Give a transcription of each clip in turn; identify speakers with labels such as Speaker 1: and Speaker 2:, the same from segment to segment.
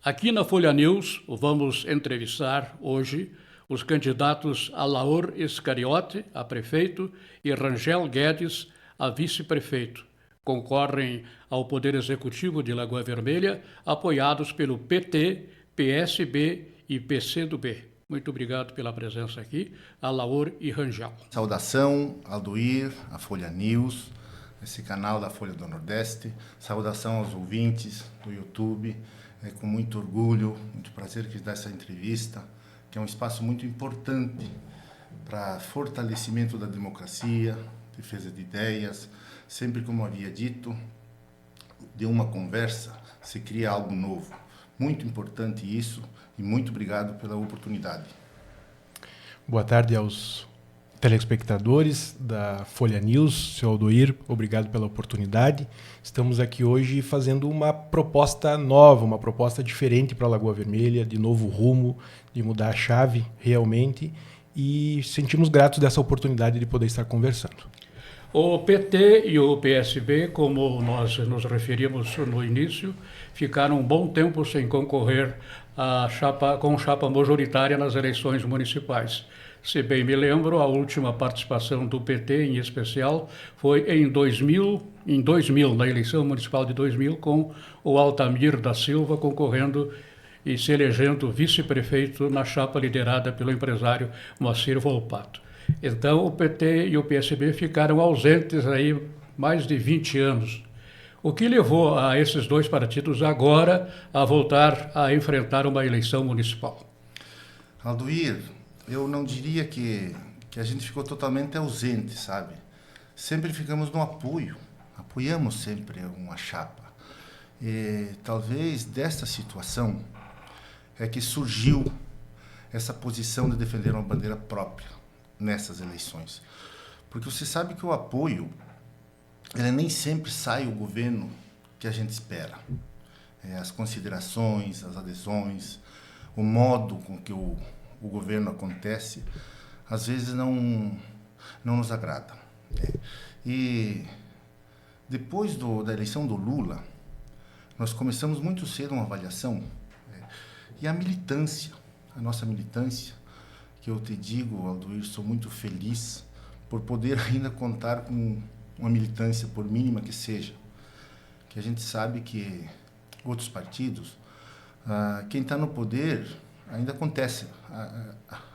Speaker 1: Aqui na Folha News, vamos entrevistar hoje os candidatos Alaor Iscariote, a prefeito, e Rangel Guedes, a vice-prefeito. Concorrem ao Poder Executivo de Lagoa Vermelha, apoiados pelo PT, PSB e PCdoB. Muito obrigado pela presença aqui, Alaor e Rangel.
Speaker 2: Saudação, Aldoir, a Folha News, esse canal da Folha do Nordeste. Saudação aos ouvintes do YouTube. É com muito orgulho, muito prazer que dá essa entrevista, que é um espaço muito importante para fortalecimento da democracia, defesa de ideias. Sempre, como havia dito, de uma conversa se cria algo novo. Muito importante isso e muito obrigado pela oportunidade.
Speaker 3: Boa tarde aos telespectadores da Folha News, seu Aldoir, obrigado pela oportunidade. Estamos aqui hoje fazendo uma proposta nova, uma proposta diferente para a Lagoa Vermelha, de novo rumo, de mudar a chave realmente, e sentimos gratos dessa oportunidade de poder estar conversando.
Speaker 1: O PT e o PSB, como nós nos referimos no início, ficaram um bom tempo sem concorrer com chapa majoritária nas eleições municipais. Se bem me lembro, a última participação do PT, em especial, foi em 2000, na eleição municipal de 2000, com o Altamir da Silva concorrendo e se elegendo vice-prefeito na chapa liderada pelo empresário Moacir Volpato. Então, o PT e o PSB ficaram ausentes aí mais de 20 anos. O que levou a esses dois partidos agora a voltar a enfrentar uma eleição municipal?
Speaker 2: Aldoir, eu não diria que a gente ficou totalmente ausente, sabe? Sempre ficamos no apoio, apoiamos sempre uma chapa. E talvez desta situação é que surgiu essa posição de defender uma bandeira própria nessas eleições. Porque você sabe que o apoio, ele nem sempre sai o governo que a gente espera. As considerações, as adesões, o modo com que o governo acontece, às vezes não nos agrada. E depois da eleição do Lula, nós começamos muito cedo uma avaliação, e a militância, a nossa militância, que eu te digo, Aldoir, sou muito feliz por poder ainda contar com uma militância, por mínima que seja, que a gente sabe que outros partidos, quem está no poder ainda acontece,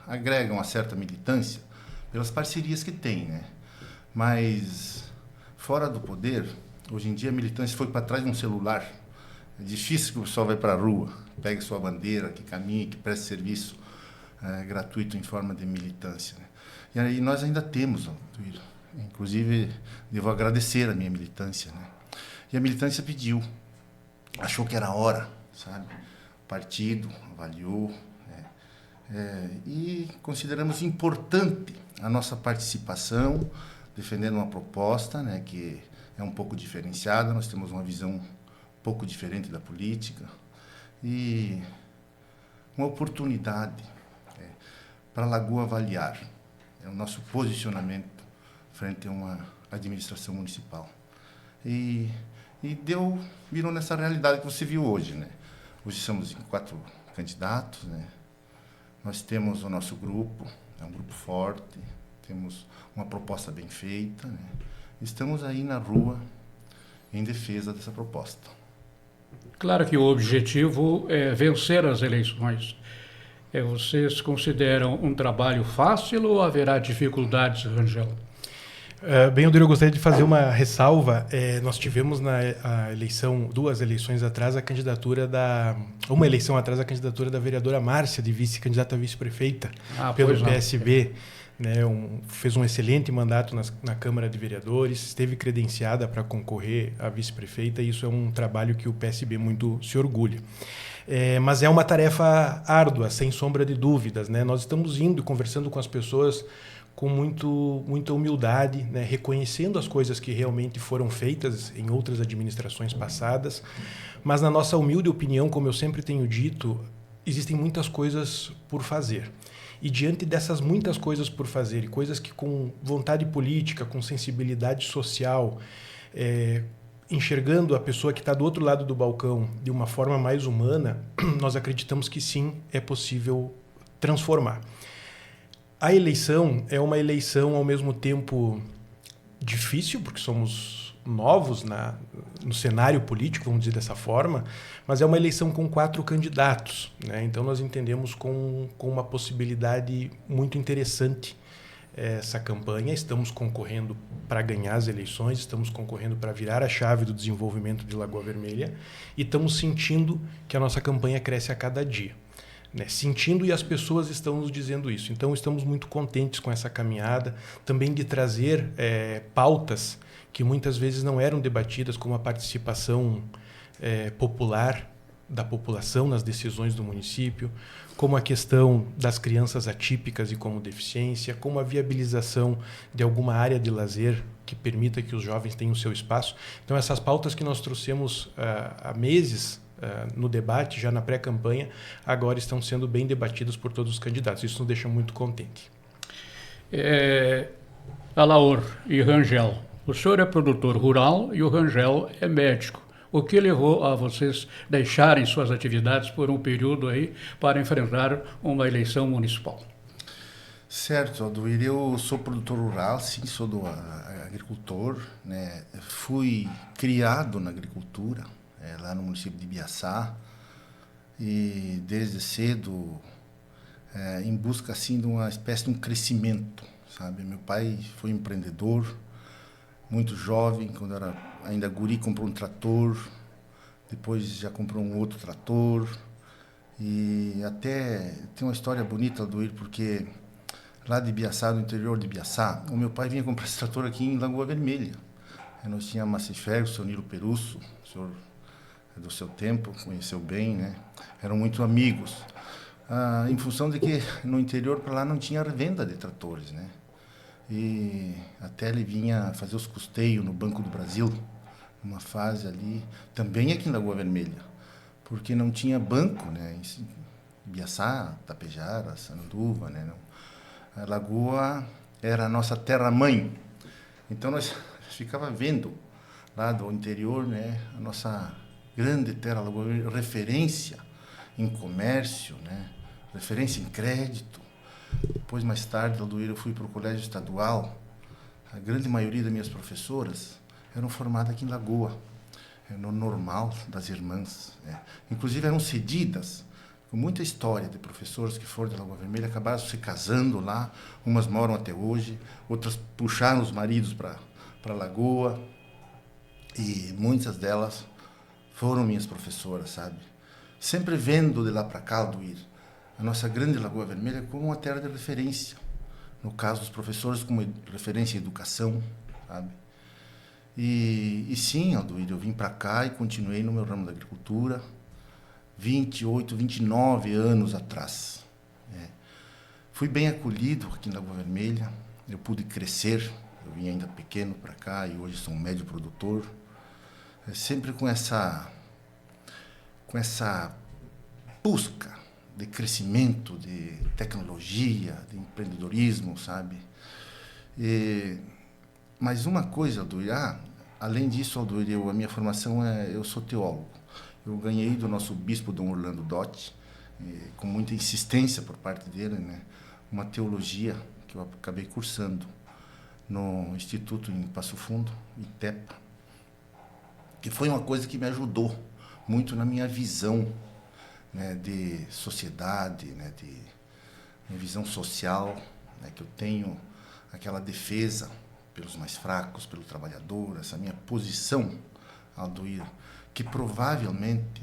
Speaker 2: agrega uma certa militância pelas parcerias que tem, né? Mas fora do poder, hoje em dia a militância foi para trás de um celular. É difícil que o pessoal vai para a rua, pegue sua bandeira, que caminhe, que preste serviço gratuito em forma de militância, né? E aí nós ainda temos, inclusive devo agradecer a minha militância, né? E a militância pediu, achou que era hora, sabe? O partido avaliou, e consideramos importante a nossa participação, defendendo uma proposta, né, que é um pouco diferenciada. Nós temos uma visão um pouco diferente da política e uma oportunidade para a Lagoa avaliar o nosso posicionamento frente a uma administração municipal. E virou nessa realidade que você viu hoje, né? Hoje somos 4 candidatos, né? Nós temos o nosso grupo, é um grupo forte, temos uma proposta bem feita, né? Estamos aí na rua em defesa dessa proposta.
Speaker 1: Claro que o objetivo é vencer as eleições. Vocês consideram um trabalho fácil ou haverá dificuldades, Rangel?
Speaker 3: Bem, Aldoir, eu gostaria de fazer uma ressalva. Nós tivemos duas eleições atrás, uma eleição atrás, a candidatura da vereadora Márcia, de candidata a vice-prefeita, pelo PSB. Né, fez um excelente mandato na Câmara de Vereadores, esteve credenciada para concorrer a vice-prefeita, e isso é um trabalho que o PSB muito se orgulha. Mas é uma tarefa árdua, sem sombra de dúvidas, né? Nós estamos indo, conversando com as pessoas com muita humildade, né? Reconhecendo as coisas que realmente foram feitas em outras administrações passadas, mas na nossa humilde opinião, como eu sempre tenho dito, existem muitas coisas por fazer. E diante dessas muitas coisas por fazer, e coisas que com vontade política, com sensibilidade social, enxergando a pessoa que está do outro lado do balcão de uma forma mais humana, nós acreditamos que sim, é possível transformar. A eleição é uma eleição ao mesmo tempo difícil, porque somos novos no cenário político, vamos dizer dessa forma, mas é uma eleição com 4 candidatos, né? Então nós entendemos com uma possibilidade muito interessante essa campanha. Estamos concorrendo para ganhar as eleições, estamos concorrendo para virar a chave do desenvolvimento de Lagoa Vermelha e estamos sentindo que a nossa campanha cresce a cada dia. Né? Sentindo, e as pessoas estão nos dizendo isso. Então estamos muito contentes com essa caminhada, também de trazer pautas que muitas vezes não eram debatidas, como a participação popular da população nas decisões do município, como a questão das crianças atípicas e como deficiência, como a viabilização de alguma área de lazer que permita que os jovens tenham seu espaço. Então essas pautas que nós trouxemos há meses no debate, já na pré-campanha, agora estão sendo bem debatidas por todos os candidatos. Isso nos deixa muito contente.
Speaker 1: Alaor e Rangel, o senhor é produtor rural e o Rangel é médico. O que levou a vocês deixarem suas atividades por um período aí para enfrentar uma eleição municipal?
Speaker 2: Certo, Aldoir, eu sou produtor rural, sim, sou agricultor, né? Fui criado na agricultura, lá no município de Ibiaçá, e desde cedo em busca assim de uma espécie de um crescimento, sabe? Meu pai foi empreendedor, muito jovem, quando era ainda guri, comprou um trator, depois já comprou um outro trator, e até tem uma história bonita, Aldoir, porque lá de Ibiaçá, no interior de Ibiaçá, o meu pai vinha comprar esse trator aqui em Lagoa Vermelha. Nós tínhamos Macifer, o seu Nilo Perusso, o senhor é do seu tempo, conheceu bem, né? Eram muito amigos. Em função de que no interior para lá não tinha venda de tratores, né? E até ele vinha fazer os custeios no Banco do Brasil, numa fase ali, também aqui em Lagoa Vermelha, porque não tinha banco, né? Em Ibiaçá, Tapejara, Sananduva, né? A Lagoa era a nossa terra-mãe. Então nós ficava vendo lá do interior, né? A nossa grande terra, Lagoa Vermelha, referência em comércio, né? Referência em crédito. Depois, mais tarde, eu fui para o colégio estadual. A grande maioria das minhas professoras eram formadas aqui em Lagoa, no normal das irmãs, né? Inclusive eram cedidas, com muita história de professores que foram de Lagoa Vermelha, acabaram se casando lá, umas moram até hoje, outras puxaram os maridos para Lagoa, e muitas delas foram minhas professoras, sabe? Sempre vendo de lá para cá, Aldoir, a nossa grande Lagoa Vermelha como uma terra de referência. No caso dos professores, como referência em educação, sabe? E sim, Aldoir, eu vim para cá e continuei no meu ramo da agricultura 28, 29 anos atrás. Fui bem acolhido aqui na Lagoa Vermelha, eu pude crescer, eu vim ainda pequeno para cá e hoje sou um médio produtor, sempre com essa busca de crescimento, de tecnologia, de empreendedorismo, sabe? Mas uma coisa, Aldoir, além disso, Aldoir, a minha formação eu sou teólogo. Eu ganhei do nosso bispo Dom Orlando Dotti, com muita insistência por parte dele, né? Uma teologia que eu acabei cursando no Instituto em Passo Fundo, ITEPA, que foi uma coisa que me ajudou muito na minha visão, né, de sociedade, né, de minha visão social, né, que eu tenho aquela defesa pelos mais fracos, pelo trabalhador, essa minha posição, Aldoir, que provavelmente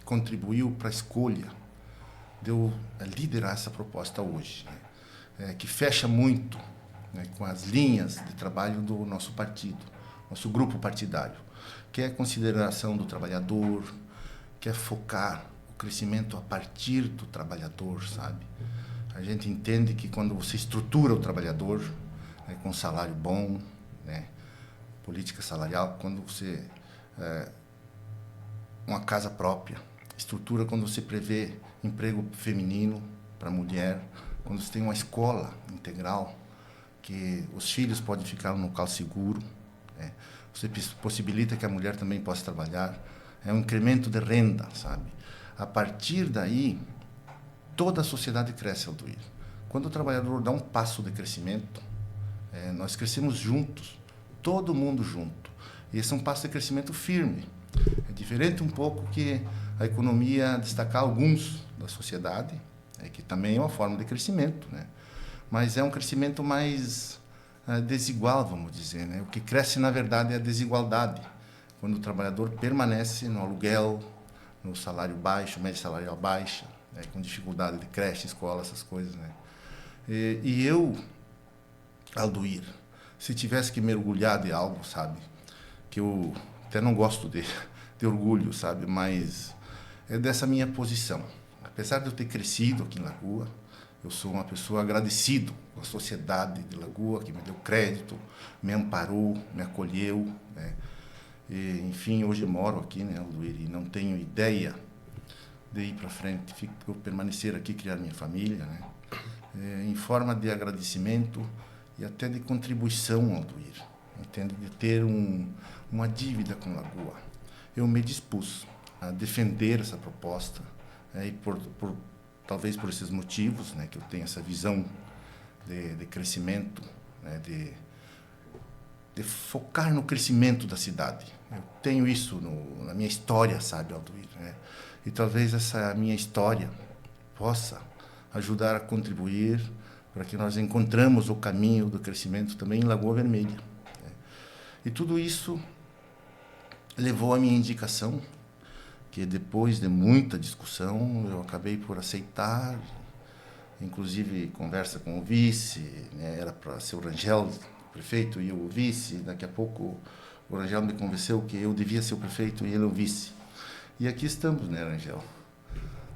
Speaker 2: contribuiu para a escolha de eu liderar essa proposta hoje, né, que fecha muito, né, com as linhas de trabalho do nosso partido, nosso grupo partidário, que é a consideração do trabalhador, que é focar o crescimento a partir do trabalhador, sabe? A gente entende que quando você estrutura o trabalhador, né, com salário bom, né, política salarial, quando você uma casa própria, estrutura quando você prevê emprego feminino para a mulher, quando você tem uma escola integral, que os filhos podem ficar num local seguro, né? Você possibilita que a mulher também possa trabalhar. É um incremento de renda, sabe? A partir daí, toda a sociedade cresce, Alduir. Quando o trabalhador dá um passo de crescimento, nós crescemos juntos, todo mundo junto. E esse é um passo de crescimento firme. É diferente um pouco que a economia destacar alguns da sociedade, que também é uma forma de crescimento, né? Mas é um crescimento mais desigual, vamos dizer, né? O que cresce, na verdade, é a desigualdade. Quando o trabalhador permanece no aluguel, no salário baixo, média salarial baixa, né? Com dificuldade de creche, escola, essas coisas, né? E eu, Alduir, se tivesse que mergulhar de algo, sabe? Que eu até não gosto de orgulho, sabe? Mas é dessa minha posição. Apesar de eu ter crescido aqui em Lagoa, eu sou uma pessoa agradecido com a sociedade de Lagoa, que me deu crédito, me amparou, me acolheu, né? E, enfim, hoje moro aqui, né, Alduir, e não tenho ideia de ir para frente, permanecer aqui, criar minha família, né? Em forma de agradecimento e até de contribuição, Alduir, entende? De ter uma dívida com Lagoa. Eu me dispus a defender essa proposta, e talvez por esses motivos, né, que eu tenho essa visão de crescimento, né, de focar no crescimento da cidade. Eu tenho isso na minha história, sabe, Alduir, né? E talvez essa minha história possa ajudar a contribuir para que nós encontramos o caminho do crescimento também em Lagoa Vermelha, né? E tudo isso levou à minha indicação, que depois de muita discussão eu acabei por aceitar, inclusive conversa com o vice, né? Era para ser o Rangel, o prefeito, e o vice. Daqui a pouco o Rangel me convenceu que eu devia ser o prefeito e ele o vice. E aqui estamos, né, Rangel?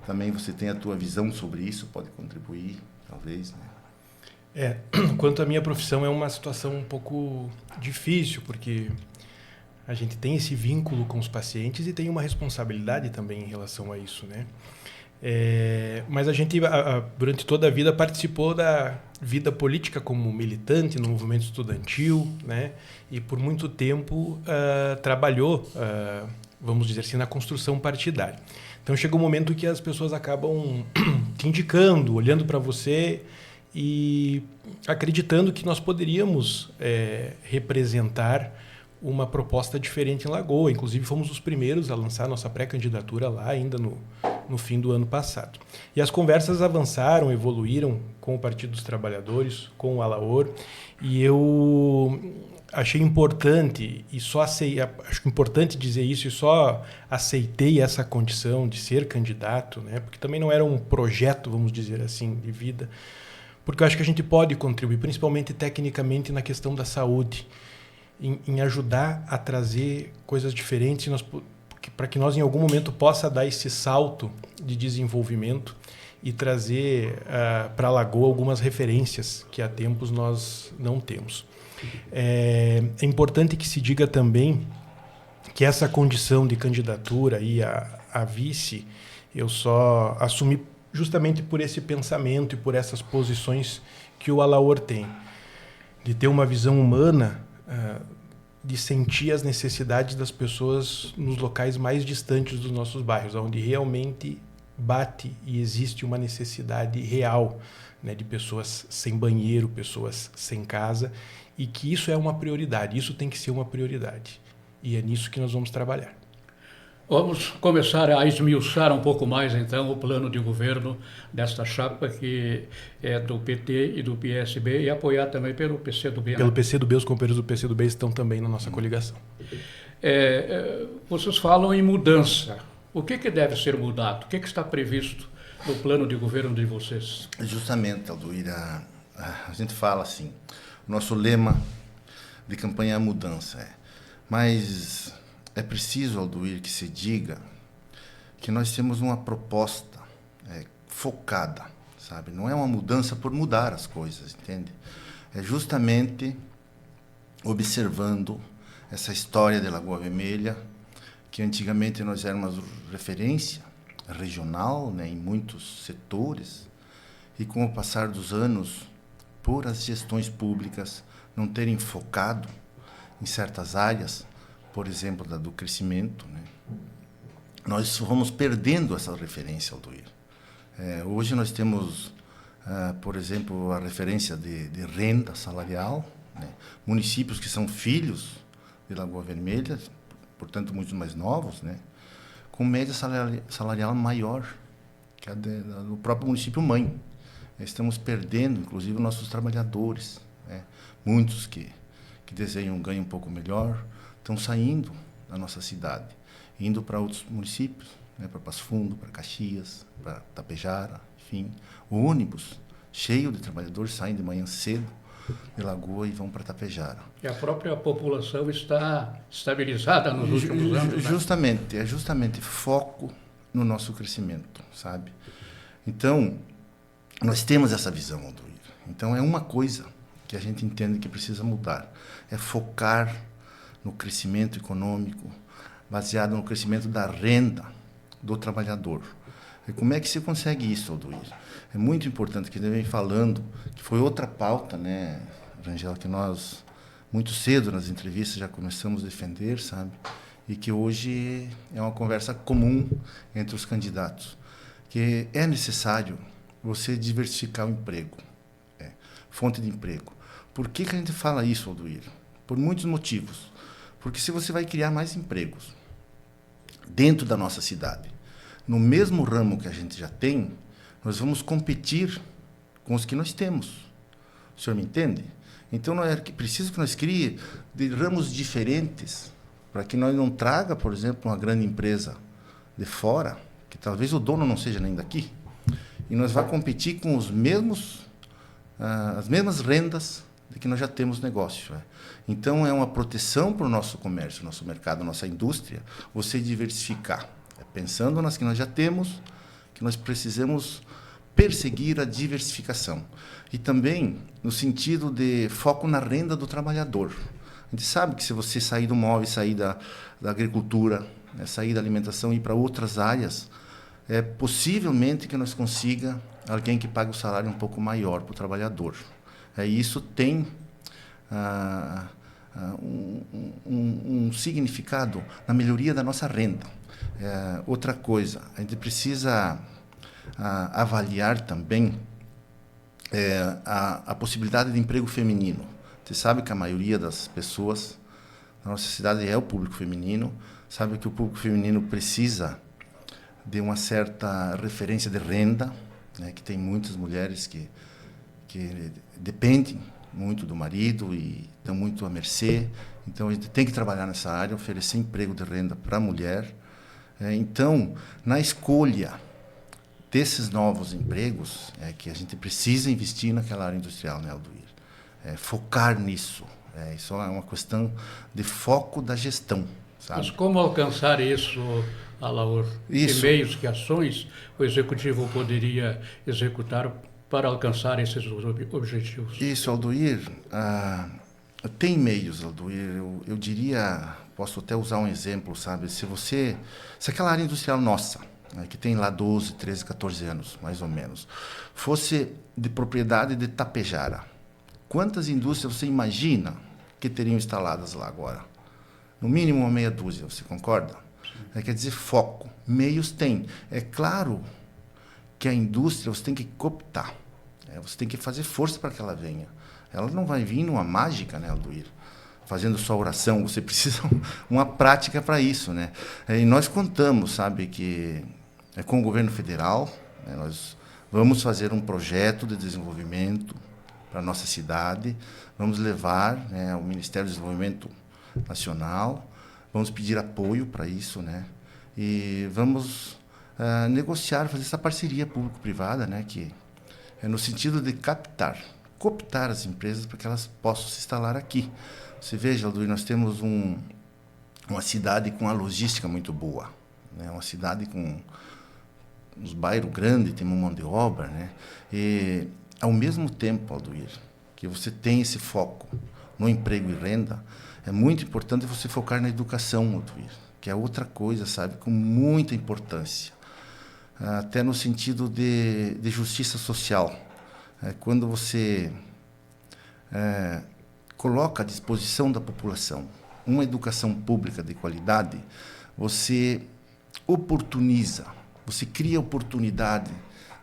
Speaker 2: Também você tem a tua visão sobre isso, pode contribuir, talvez, né?
Speaker 3: Quanto à minha profissão, é uma situação um pouco difícil, porque a gente tem esse vínculo com os pacientes e tem uma responsabilidade também em relação a isso, né? Mas a gente, durante toda a vida, participou da vida política como militante no movimento estudantil, né? E por muito tempo trabalhou, vamos dizer assim, na construção partidária. Então chega um momento que as pessoas acabam te indicando, olhando para você e acreditando que nós poderíamos representar uma proposta diferente em Lagoa. Inclusive, fomos os primeiros a lançar nossa pré-candidatura lá, ainda no fim do ano passado. E as conversas avançaram, evoluíram com o Partido dos Trabalhadores, com o Alaor, e eu achei importante, acho importante dizer isso, e só aceitei essa condição de ser candidato, né? Porque também não era um projeto, vamos dizer assim, de vida, porque eu acho que a gente pode contribuir, principalmente tecnicamente na questão da saúde, em ajudar a trazer coisas diferentes para que nós em algum momento possa dar esse salto de desenvolvimento e trazer para a Lagoa algumas referências que há tempos nós não temos. É importante que se diga também que essa condição de candidatura a vice eu só assumi justamente por esse pensamento e por essas posições que o Alaor tem, de ter uma visão humana, de sentir as necessidades das pessoas nos locais mais distantes dos nossos bairros, onde realmente bate e existe uma necessidade real, né, de pessoas sem banheiro, pessoas sem casa, e que isso é uma prioridade, isso tem que ser uma prioridade. E é nisso que nós vamos trabalhar.
Speaker 1: Vamos começar a esmiuçar um pouco mais, então, o plano de governo desta chapa, que é do PT e do PSB, e apoiado também pelo PCdoB. Né?
Speaker 3: Pelo PCdoB, os companheiros do PCdoB estão também na nossa coligação.
Speaker 1: Vocês falam em mudança. O que deve ser mudado? O que está previsto no plano de governo de vocês?
Speaker 2: Justamente, Alduir, a gente fala assim, o nosso lema de campanha é a mudança. Mas é preciso, Alduir, que se diga que nós temos uma proposta focada, sabe? Não é uma mudança por mudar as coisas, entende? É justamente observando essa história de Lagoa Vermelha, que antigamente nós éramos referência regional, né, em muitos setores, e com o passar dos anos, por as gestões públicas não terem focado em certas áreas, por exemplo, do crescimento, né? Nós fomos perdendo essa referência, Aldoir. Hoje nós temos, por exemplo, a referência de renda salarial, né? Municípios que são filhos de Lagoa Vermelha, portanto, muito mais novos, né? Com média salarial maior que a do próprio município mãe. Estamos perdendo, inclusive, nossos trabalhadores, né? Muitos que desejam um ganho um pouco melhor estão saindo da nossa cidade, indo para outros municípios, né? Para Passo Fundo, para Caxias, para Tapejara, enfim. O ônibus cheio de trabalhadores saem de manhã cedo de Lagoa e vão para Tapejara.
Speaker 1: E a própria população está estabilizada nos últimos anos,
Speaker 2: justamente, né? É justamente foco no nosso crescimento, sabe? Então, nós temos essa visão, Aldoir. Então, é uma coisa que a gente entende que precisa mudar. É focar no crescimento econômico, baseado no crescimento da renda do trabalhador. E como é que se consegue isso, Aldoir? É muito importante que ele vem falando, que foi outra pauta, né, Rangel, que nós, muito cedo nas entrevistas, já começamos a defender, sabe? E que hoje é uma conversa comum entre os candidatos, que é necessário você diversificar o emprego, fonte de emprego. Por que a gente fala isso, Aldoir? Por muitos motivos. Porque se você vai criar mais empregos dentro da nossa cidade, no mesmo ramo que a gente já tem, nós vamos competir com os que nós temos. O senhor me entende? Então, não é preciso que nós crie de ramos diferentes para que nós não traga, por exemplo, uma grande empresa de fora, que talvez o dono não seja nem daqui, e nós vamos competir com os mesmos, as mesmas rendas de que nós já temos negócio. Então, é uma proteção para o nosso comércio, nosso mercado, nossa indústria, você diversificar. Pensando nas que nós já temos, que nós precisamos perseguir a diversificação. E também no sentido de foco na renda do trabalhador. A gente sabe que se você sair do móvel, sair da agricultura, né, sair da alimentação e ir para outras áreas, possivelmente que nós consiga alguém que pague o salário um pouco maior para o trabalhador. E isso tem um significado na melhoria da nossa renda. Outra coisa, a gente precisa avaliar também a possibilidade de emprego feminino. Você sabe que a maioria das pessoas na nossa cidade é o público feminino, sabe que o público feminino precisa de uma certa referência de renda, né, que tem muitas mulheres que dependem muito do marido e estão muito à mercê. Então, a gente tem que trabalhar nessa área, oferecer emprego de renda para a mulher. Então, na escolha desses novos empregos, que a gente precisa investir naquela área industrial, né, Aldoir? Focar nisso. Isso é uma questão de foco da gestão, sabe?
Speaker 1: Mas como alcançar isso, Alaor? Que meios, que ações o Executivo poderia executar para alcançar esses objetivos?
Speaker 2: Isso, Aldoir, tem meios, Aldoir. Eu diria, posso até usar um exemplo, sabe? Se aquela área industrial nossa, né, que tem lá 12, 13, 14 anos, mais ou menos, fosse de propriedade de Tapejara, quantas indústrias você imagina que teriam instaladas lá agora? No mínimo uma meia dúzia, você concorda? Quer dizer, foco. Meios tem. É claro que a indústria você tem que cooptar. Você tem que fazer força para que ela venha. Ela não vai vir numa mágica, né, Aldoir? Fazendo só oração. Você precisa uma prática para isso, né? E nós contamos, sabe, que com o governo federal, né, nós vamos fazer um projeto de desenvolvimento para a nossa cidade. Vamos levar, né, ao Ministério do Desenvolvimento Nacional. Vamos pedir apoio para isso, né? E vamos negociar, fazer essa parceria público-privada, né? Que é no sentido de cooptar as empresas para que elas possam se instalar aqui. Você veja, Aldoir, nós temos uma cidade com uma logística muito boa, né? Uma cidade com uns bairros grandes, tem uma mão de obra, né? E, ao mesmo tempo, Aldoir, que você tem esse foco no emprego e renda, é muito importante você focar na educação, Aldoir, que é outra coisa, sabe, com muita importância. Até no sentido de justiça social. Quando você coloca à disposição da população uma educação pública de qualidade, você oportuniza, você cria oportunidade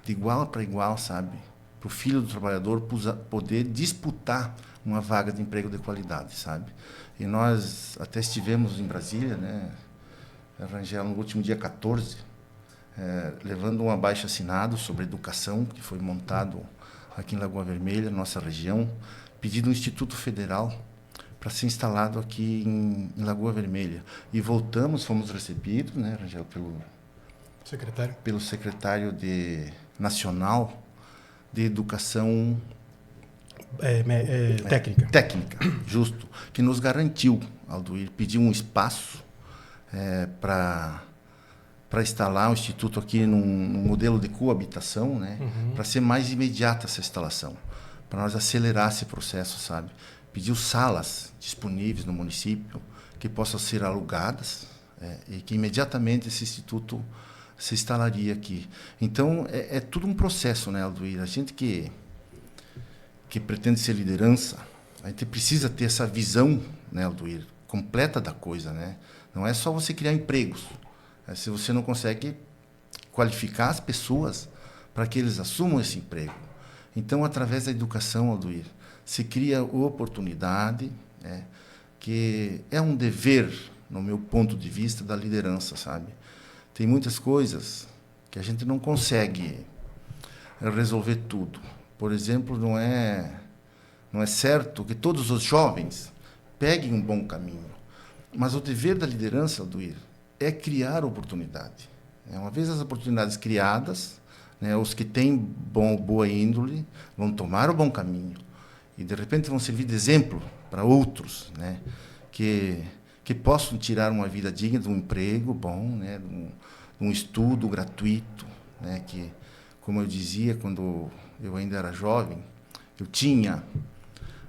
Speaker 2: de igual para igual, sabe? Para o filho do trabalhador poder disputar uma vaga de emprego de qualidade, sabe? E nós até estivemos em Brasília, né, Rangel, no último dia 14, levando um abaixo-assinado sobre educação, que foi montado aqui em Lagoa Vermelha, nossa região, pedindo um Instituto Federal para ser instalado aqui em Lagoa Vermelha. E fomos recebidos, né, Rangel, pelo secretário nacional de Educação técnica, justo, que nos garantiu, Alduir, pediu um espaço para instalar um instituto aqui num modelo de coabitação, né, para ser mais imediata essa instalação, para nós acelerar esse processo, sabe? Pediu salas disponíveis no município que possam ser alugadas e que imediatamente esse instituto se instalaria aqui. Então, é tudo um processo, né, Alduir? A gente que pretende ser liderança, a gente precisa ter essa visão, né, Alduir, completa da coisa, né? Não é só você criar empregos. Se você não consegue qualificar as pessoas para que eles assumam esse emprego. Então, através da educação, Alduir, se cria oportunidade, né, que é um dever, no meu ponto de vista, da liderança, sabe? Tem muitas coisas que a gente não consegue resolver tudo. Por exemplo, não é certo que todos os jovens peguem um bom caminho. Mas o dever da liderança, Alduir, é criar oportunidade. Uma vez as oportunidades criadas, né, os que têm boa índole vão tomar o bom caminho e, de repente, vão servir de exemplo para outros, né, que possam tirar uma vida digna de um emprego bom, né, de um estudo gratuito, né, que, como eu dizia, quando eu ainda era jovem, eu tinha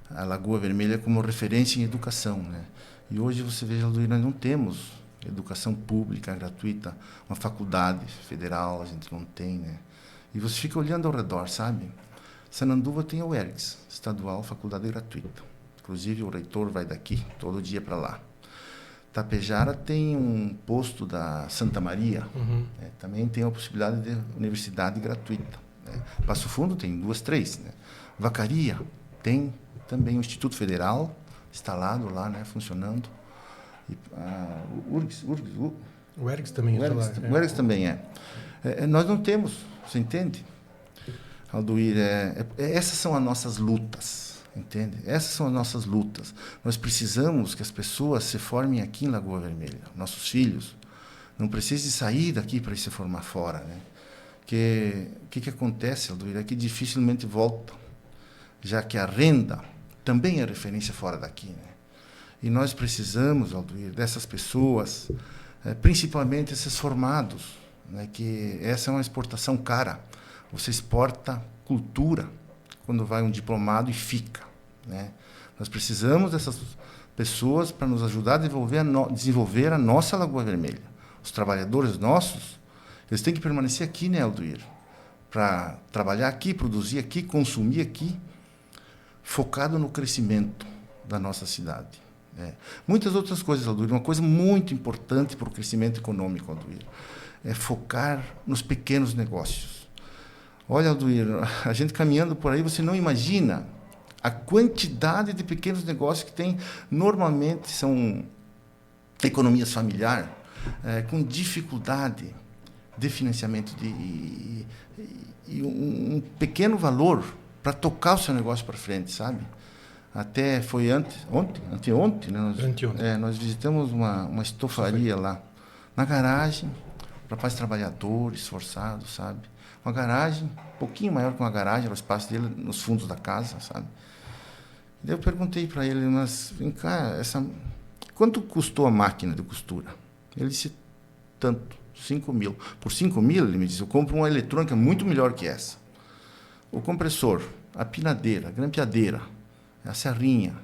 Speaker 2: a Lagoa Vermelha como referência em educação, né? E hoje você vê, Alduir, nós não temos educação pública gratuita, uma faculdade federal a gente não tem, né? E você fica olhando ao redor, sabe? Sananduva tem a UERGS, estadual, faculdade gratuita. Inclusive o reitor vai daqui todo dia para lá. Tapejara tem um posto da Santa Maria, né? Também tem a possibilidade de universidade gratuita, né? Passo Fundo tem 2, 3, né? Vacaria tem também o Instituto Federal instalado lá, né, funcionando. E, o
Speaker 3: UERGS também
Speaker 2: está lá. O UERGS também nós não temos, você entende? Alduir, essas são as nossas lutas, entende? Essas são as nossas lutas. Nós precisamos que as pessoas se formem aqui em Lagoa Vermelha. Nossos filhos não precisam sair daqui para ir se formar fora, né? O que acontece, Alduir, é que dificilmente voltam, já que a renda também é referência fora daqui, né? E nós precisamos, Alduir, dessas pessoas, principalmente esses formados, né, que essa é uma exportação cara. Você exporta cultura quando vai um diplomado e fica, né? Nós precisamos dessas pessoas para nos ajudar a desenvolver a nossa Lagoa Vermelha. Os trabalhadores nossos, eles têm que permanecer aqui, né, Alduir? Para trabalhar aqui, produzir aqui, consumir aqui, focado no crescimento da nossa cidade. Muitas outras coisas, Alduir. Uma coisa muito importante para o crescimento econômico, Alduir, é focar nos pequenos negócios. Olha, Alduir, a gente caminhando por aí, você não imagina a quantidade de pequenos negócios que tem. Normalmente são economias familiares, com dificuldade de financiamento e um pequeno valor para tocar o seu negócio para frente, sabe? Até foi anteontem, né? Nós visitamos uma estofaria lá, na garagem, rapaz trabalhador, esforçado, sabe? Uma garagem, um pouquinho maior que uma garagem, era o espaço dele nos fundos da casa, sabe? E daí eu perguntei para ele, mas vem cá, quanto custou a máquina de costura? Ele disse, tanto, 5 mil. Por 5 mil, ele me disse, eu compro uma eletrônica muito melhor que essa. O compressor, a pinadeira, a grampeadeira, a serrinha.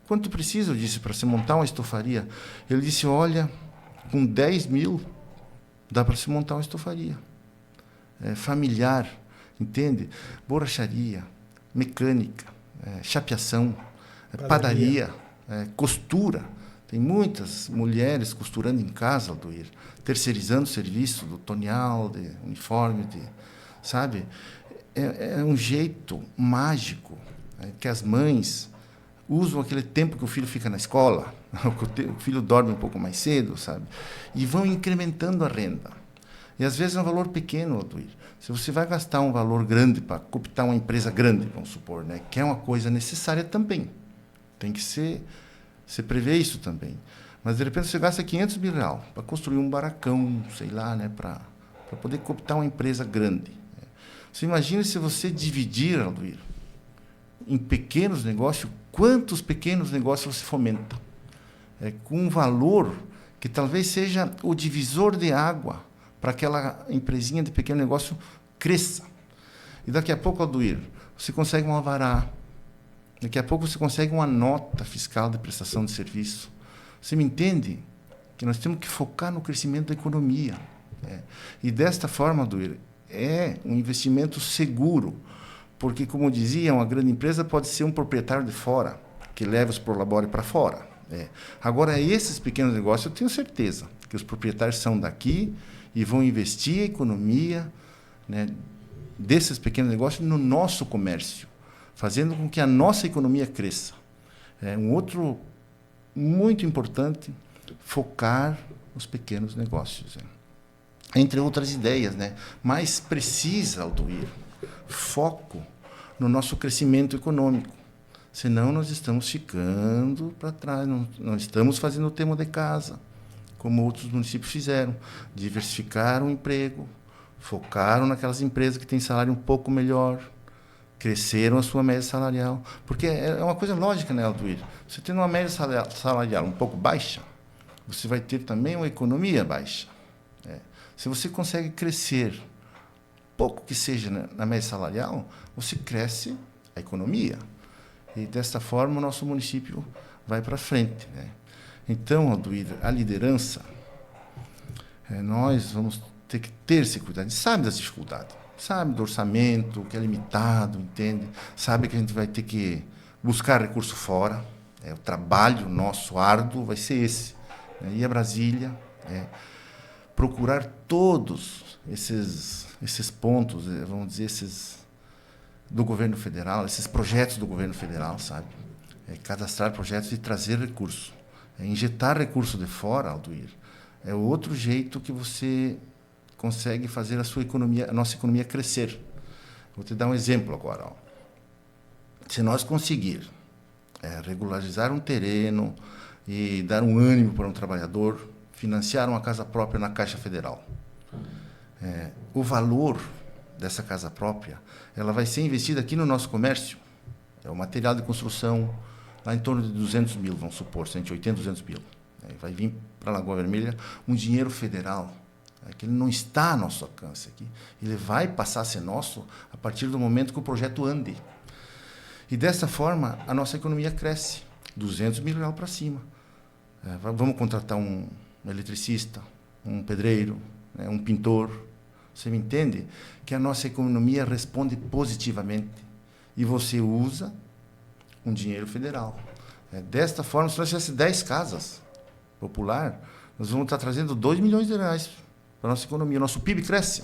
Speaker 2: Quanto precisa, eu disse, para se montar uma estofaria? Ele disse, olha, com 10 mil dá para se montar uma estofaria. Familiar, entende? Borracharia, mecânica, chapeação. padaria, costura. Tem muitas mulheres costurando em casa, Aldoir, terceirizando o serviço do Tonial, de uniforme, sabe? É um jeito mágico que as mães usam aquele tempo que o filho fica na escola, que o filho dorme um pouco mais cedo, sabe? E vão incrementando a renda. E às vezes é um valor pequeno, Aldoir. Se você vai gastar um valor grande para cooptar uma empresa grande, vamos supor, né, que é uma coisa necessária também. Tem que ser... Você prevê isso também. Mas, de repente, você gasta 500 mil reais para construir um barracão, sei lá, né, para poder cooptar uma empresa grande. Você imagina se você dividir, Aldoir, em pequenos negócios, quantos pequenos negócios você fomenta? Com um valor que talvez seja o divisor de água para aquela empresinha de pequeno negócio cresça. E daqui a pouco, Aldoir, você consegue um alvará, daqui a pouco você consegue uma nota fiscal de prestação de serviço. Você me entende? Que nós temos que focar no crescimento da economia. E desta forma, Aldoir, é um investimento seguro, porque, como dizia, uma grande empresa pode ser um proprietário de fora, que leva os prolabore para fora. Agora, esses pequenos negócios, eu tenho certeza que os proprietários são daqui e vão investir a economia, né, desses pequenos negócios no nosso comércio, fazendo com que a nossa economia cresça. Um outro muito importante, focar nos pequenos negócios. Entre outras ideias, né? Mas precisa, Aldoir, foco no nosso crescimento econômico. Senão nós estamos ficando para trás, não estamos fazendo o tema de casa, como outros municípios fizeram. Diversificaram o emprego, focaram naquelas empresas que têm salário um pouco melhor, cresceram a sua média salarial. Porque é uma coisa lógica, né, Aldoir? Você tendo uma média salarial um pouco baixa, você vai ter também uma economia baixa. Se você consegue crescer, pouco que seja na média salarial, você cresce a economia. E, desta forma, o nosso município vai para frente, né? Então, Aldoir, a liderança, nós vamos ter que ter esse cuidado. A gente sabe das dificuldades, sabe do orçamento, que é limitado, entende? Sabe que a gente vai ter que buscar recurso fora. O trabalho nosso árduo vai ser esse. Ir a Brasília, procurar todos esses pontos, vamos dizer, esses do governo federal, esses projetos do governo federal, sabe? Cadastrar projetos e trazer recurso. Injetar recurso de fora, Aldoir, é outro jeito que você consegue fazer a nossa economia crescer. Vou te dar um exemplo agora. Se nós conseguir regularizar um terreno e dar um ânimo para um trabalhador, financiar uma casa própria na Caixa Federal, o valor dessa casa própria, ela vai ser investida aqui no nosso comércio. O material de construção, lá em torno de 200 mil, vamos supor, 180, 200 mil. Vai vir para a Lagoa Vermelha um dinheiro federal, que ele não está a nosso alcance aqui. Ele vai passar a ser nosso a partir do momento que o projeto ande. E, dessa forma, a nossa economia cresce, 200 mil reais para cima. Vamos contratar um eletricista, um pedreiro, um pintor. Você me entende? Que a nossa economia responde positivamente. E você usa um dinheiro federal. Desta forma, se nós tivéssemos 10 casas popular, nós vamos estar trazendo 2 milhões de reais para a nossa economia. O nosso PIB cresce.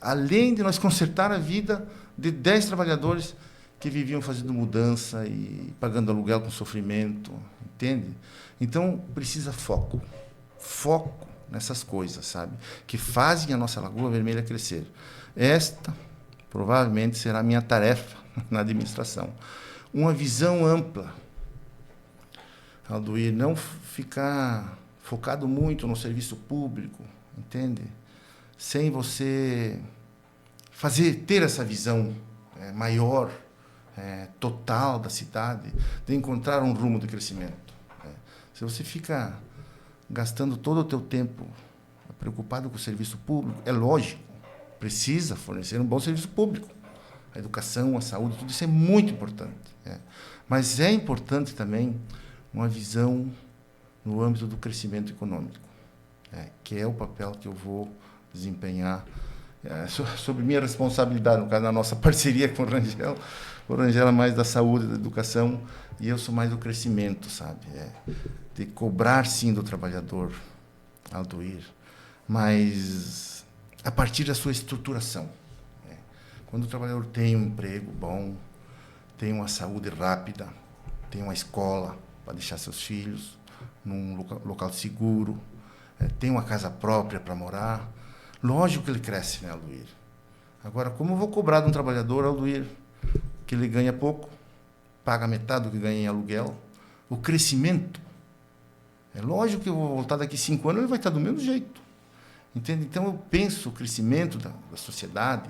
Speaker 2: Além de nós consertar a vida de 10 trabalhadores que viviam fazendo mudança e pagando aluguel com sofrimento. Entende? Então, precisa foco. Foco nessas coisas, sabe? Que fazem a nossa Lagoa Vermelha crescer. Esta, provavelmente, será a minha tarefa na administração. Uma visão ampla, Aldoir, não ficar focado muito no serviço público, entende? Sem você ter essa visão maior, total da cidade, de encontrar um rumo de crescimento. Se você fica gastando todo o teu tempo preocupado com o serviço público, é lógico, precisa fornecer um bom serviço público. A educação, a saúde, tudo isso é muito importante. Mas é importante também uma visão no âmbito do crescimento econômico, que é o papel que eu vou desempenhar sobre minha responsabilidade, no caso da nossa parceria com o Rangel é mais da saúde, da educação, e eu sou mais do crescimento, sabe? De cobrar, sim, do trabalhador, Aldoir, mas a partir da sua estruturação. Quando o trabalhador tem um emprego bom, tem uma saúde rápida, tem uma escola para deixar seus filhos, num local seguro, tem uma casa própria para morar, lógico que ele cresce, né, Aldoir? Agora, como eu vou cobrar de um trabalhador, Aldoir, que ele ganha pouco, paga metade do que ganha em aluguel, o crescimento, é lógico que eu vou voltar daqui 5 anos, ele vai estar do mesmo jeito, entende? Então, eu penso o crescimento da sociedade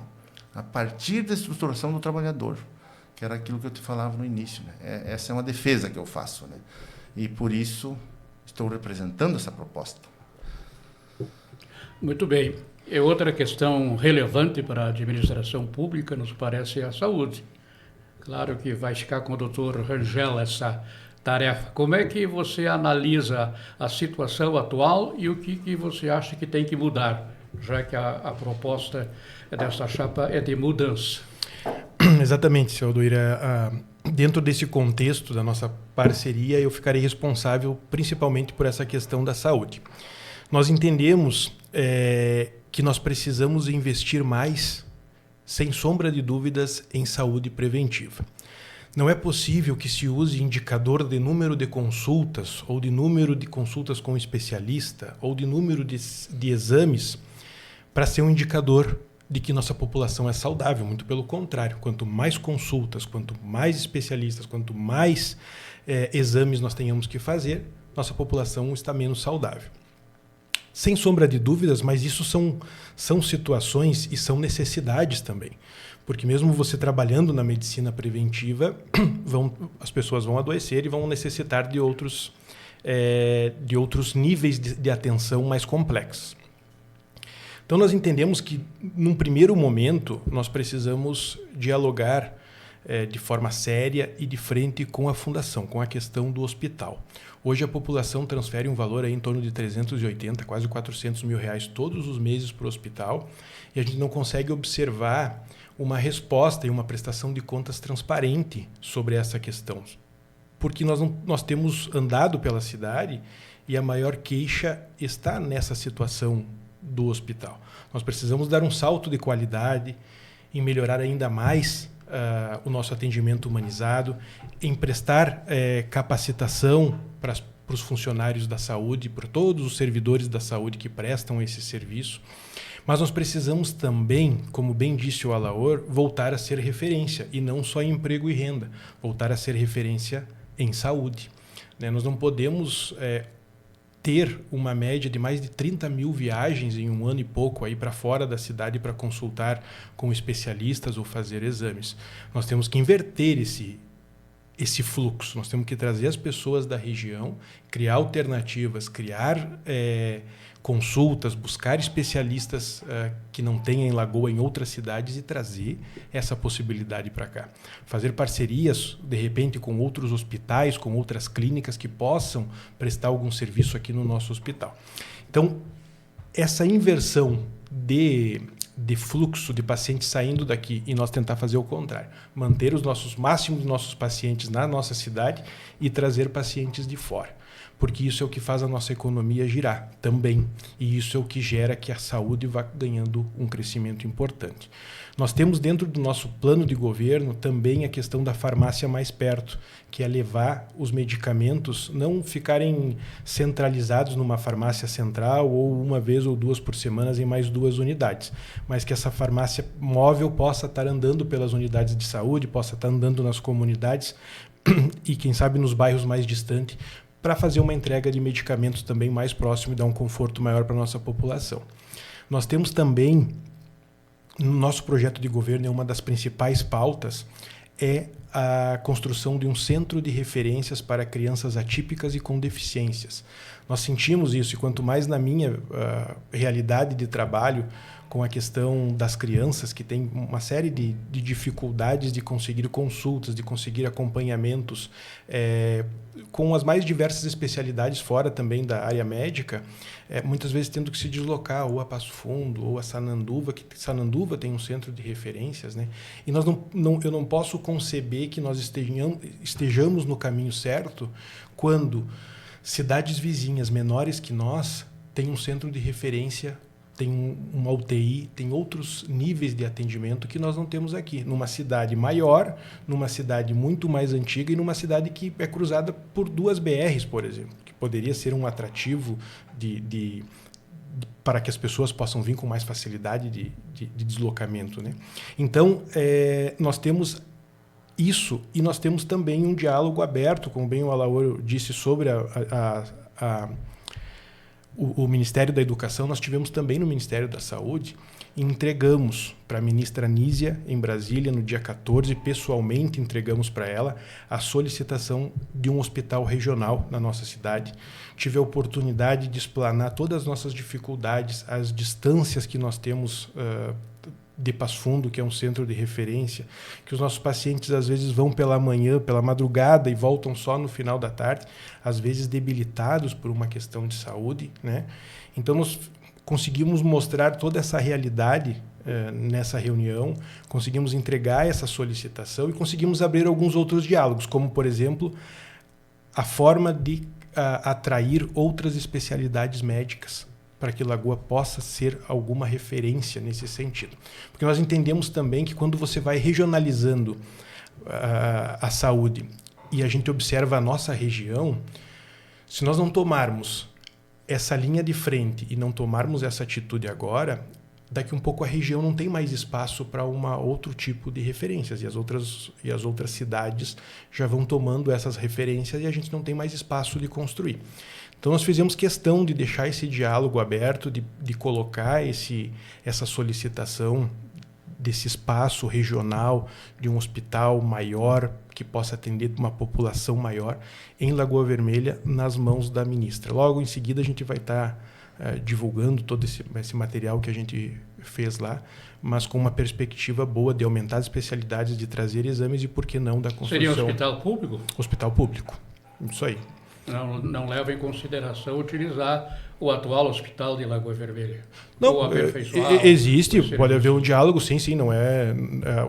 Speaker 2: a partir da estruturação do trabalhador, que era aquilo que eu te falava no início, né? Essa é uma defesa que eu faço, né? E, por isso, estou representando essa proposta.
Speaker 1: Muito bem. E outra questão relevante para a administração pública, nos parece, a saúde. Claro que vai ficar com o doutor Rangel essa tarefa. Como é que você analisa a situação atual e o que você acha que tem que mudar, já que a proposta dessa chapa é de mudança?
Speaker 3: Exatamente, senhor Aldoir. Dentro desse contexto da nossa parceria, eu ficarei responsável principalmente por essa questão da saúde. Nós entendemos que nós precisamos investir mais, sem sombra de dúvidas, em saúde preventiva. Não é possível que se use indicador de número de consultas, ou de número de consultas com especialista, ou de número de exames, para ser um indicador de que nossa população é saudável. Muito pelo contrário, quanto mais consultas, quanto mais especialistas, quanto mais exames nós tenhamos que fazer, nossa população está menos saudável. Sem sombra de dúvidas, mas isso são situações e são necessidades também. Porque mesmo você trabalhando na medicina preventiva, as pessoas vão adoecer e vão necessitar de outros níveis de atenção mais complexos. Então, nós entendemos que, num primeiro momento, nós precisamos dialogar de forma séria e de frente com a fundação, com a questão do hospital. Hoje, a população transfere um valor aí em torno de 380, quase 400 mil reais todos os meses para o hospital, e a gente não consegue observar uma resposta e uma prestação de contas transparente sobre essa questão. Porque nós temos andado pela cidade e a maior queixa está nessa situação do hospital. Nós precisamos dar um salto de qualidade, em melhorar ainda mais o nosso atendimento humanizado, em prestar capacitação para os funcionários da saúde, para todos os servidores da saúde que prestam esse serviço. Mas nós precisamos também, como bem disse o Alaor, voltar a ser referência, e não só em emprego e renda, voltar a ser referência em saúde. Nós não podemos ter uma média de mais de 30 mil viagens em um ano e pouco aí para fora da cidade para consultar com especialistas ou fazer exames. Nós temos que inverter esse fluxo, nós temos que trazer as pessoas da região, criar alternativas, criar consultas, buscar especialistas que não tenham em Lagoa em outras cidades e trazer essa possibilidade para cá. Fazer parcerias, de repente, com outros hospitais, com outras clínicas que possam prestar algum serviço aqui no nosso hospital. Então, essa inversão de fluxo de pacientes saindo daqui e nós tentar fazer o contrário, manter os máximos dos nossos pacientes na nossa cidade e trazer pacientes de fora. Porque isso é o que faz a nossa economia girar também. E isso é o que gera que a saúde vá ganhando um crescimento importante. Nós temos dentro do nosso plano de governo também a questão da farmácia mais perto, que é levar os medicamentos, não ficarem centralizados numa farmácia central ou uma vez ou duas por semana em mais 2 unidades, mas que essa farmácia móvel possa estar andando pelas unidades de saúde, possa estar andando nas comunidades e, quem sabe, nos bairros mais distantes, para fazer uma entrega de medicamentos também mais próximo e dar um conforto maior para a nossa população. Nós temos também, no nosso projeto de governo, uma das principais pautas é a construção de um centro de referências para crianças atípicas e com deficiências. Nós sentimos isso, e quanto mais na minha realidade de trabalho, com a questão das crianças que têm uma série de dificuldades de conseguir consultas, de conseguir acompanhamentos, com as mais diversas especialidades fora também da área médica, muitas vezes tendo que se deslocar ou a Passo Fundo ou a Sananduva, que Sananduva tem um centro de referências, né? E eu não posso conceber que nós estejamos no caminho certo quando cidades vizinhas menores que nós têm um centro de referência, tem uma UTI, tem outros níveis de atendimento que nós não temos aqui. Numa cidade maior, numa cidade muito mais antiga e numa cidade que é cruzada por 2 BRs, por exemplo, que poderia ser um atrativo para que as pessoas possam vir com mais facilidade de deslocamento, né? Então, nós temos isso, e nós temos também um diálogo aberto, como bem o Alaor disse, sobre o Ministério da Educação. Nós tivemos também no Ministério da Saúde e entregamos para a ministra Nízia, em Brasília, no dia 14, pessoalmente entregamos para ela a solicitação de um hospital regional na nossa cidade. Tive a oportunidade de explanar todas as nossas dificuldades, as distâncias que nós temos de Passo Fundo, que é um centro de referência, que os nossos pacientes às vezes vão pela manhã, pela madrugada e voltam só no final da tarde, às vezes debilitados por uma questão de saúde, né? Então nós conseguimos mostrar toda essa realidade nessa reunião, conseguimos entregar essa solicitação e conseguimos abrir alguns outros diálogos, como por exemplo a forma de atrair outras especialidades médicas para que Lagoa possa ser alguma referência nesse sentido. Porque nós entendemos também que quando você vai regionalizando a saúde e a gente observa a nossa região, se nós não tomarmos essa linha de frente e não tomarmos essa atitude agora, daqui um pouco a região não tem mais espaço para outro tipo de referências, e as outras cidades já vão tomando essas referências e a gente não tem mais espaço de construir. Então, nós fizemos questão de deixar esse diálogo aberto, de colocar essa solicitação desse espaço regional, de um hospital maior, que possa atender uma população maior, em Lagoa Vermelha, nas mãos da ministra. Logo em seguida, a gente vai estar divulgando todo esse material que a gente fez lá, mas com uma perspectiva boa de aumentar as especialidades, de trazer exames e, por que não, da construção.
Speaker 1: Seria um hospital público?
Speaker 3: Hospital público, isso aí.
Speaker 1: Não leva em consideração utilizar o atual hospital de Lagoa Vermelha?
Speaker 3: Não, existe, pode haver um diálogo, sim, não é.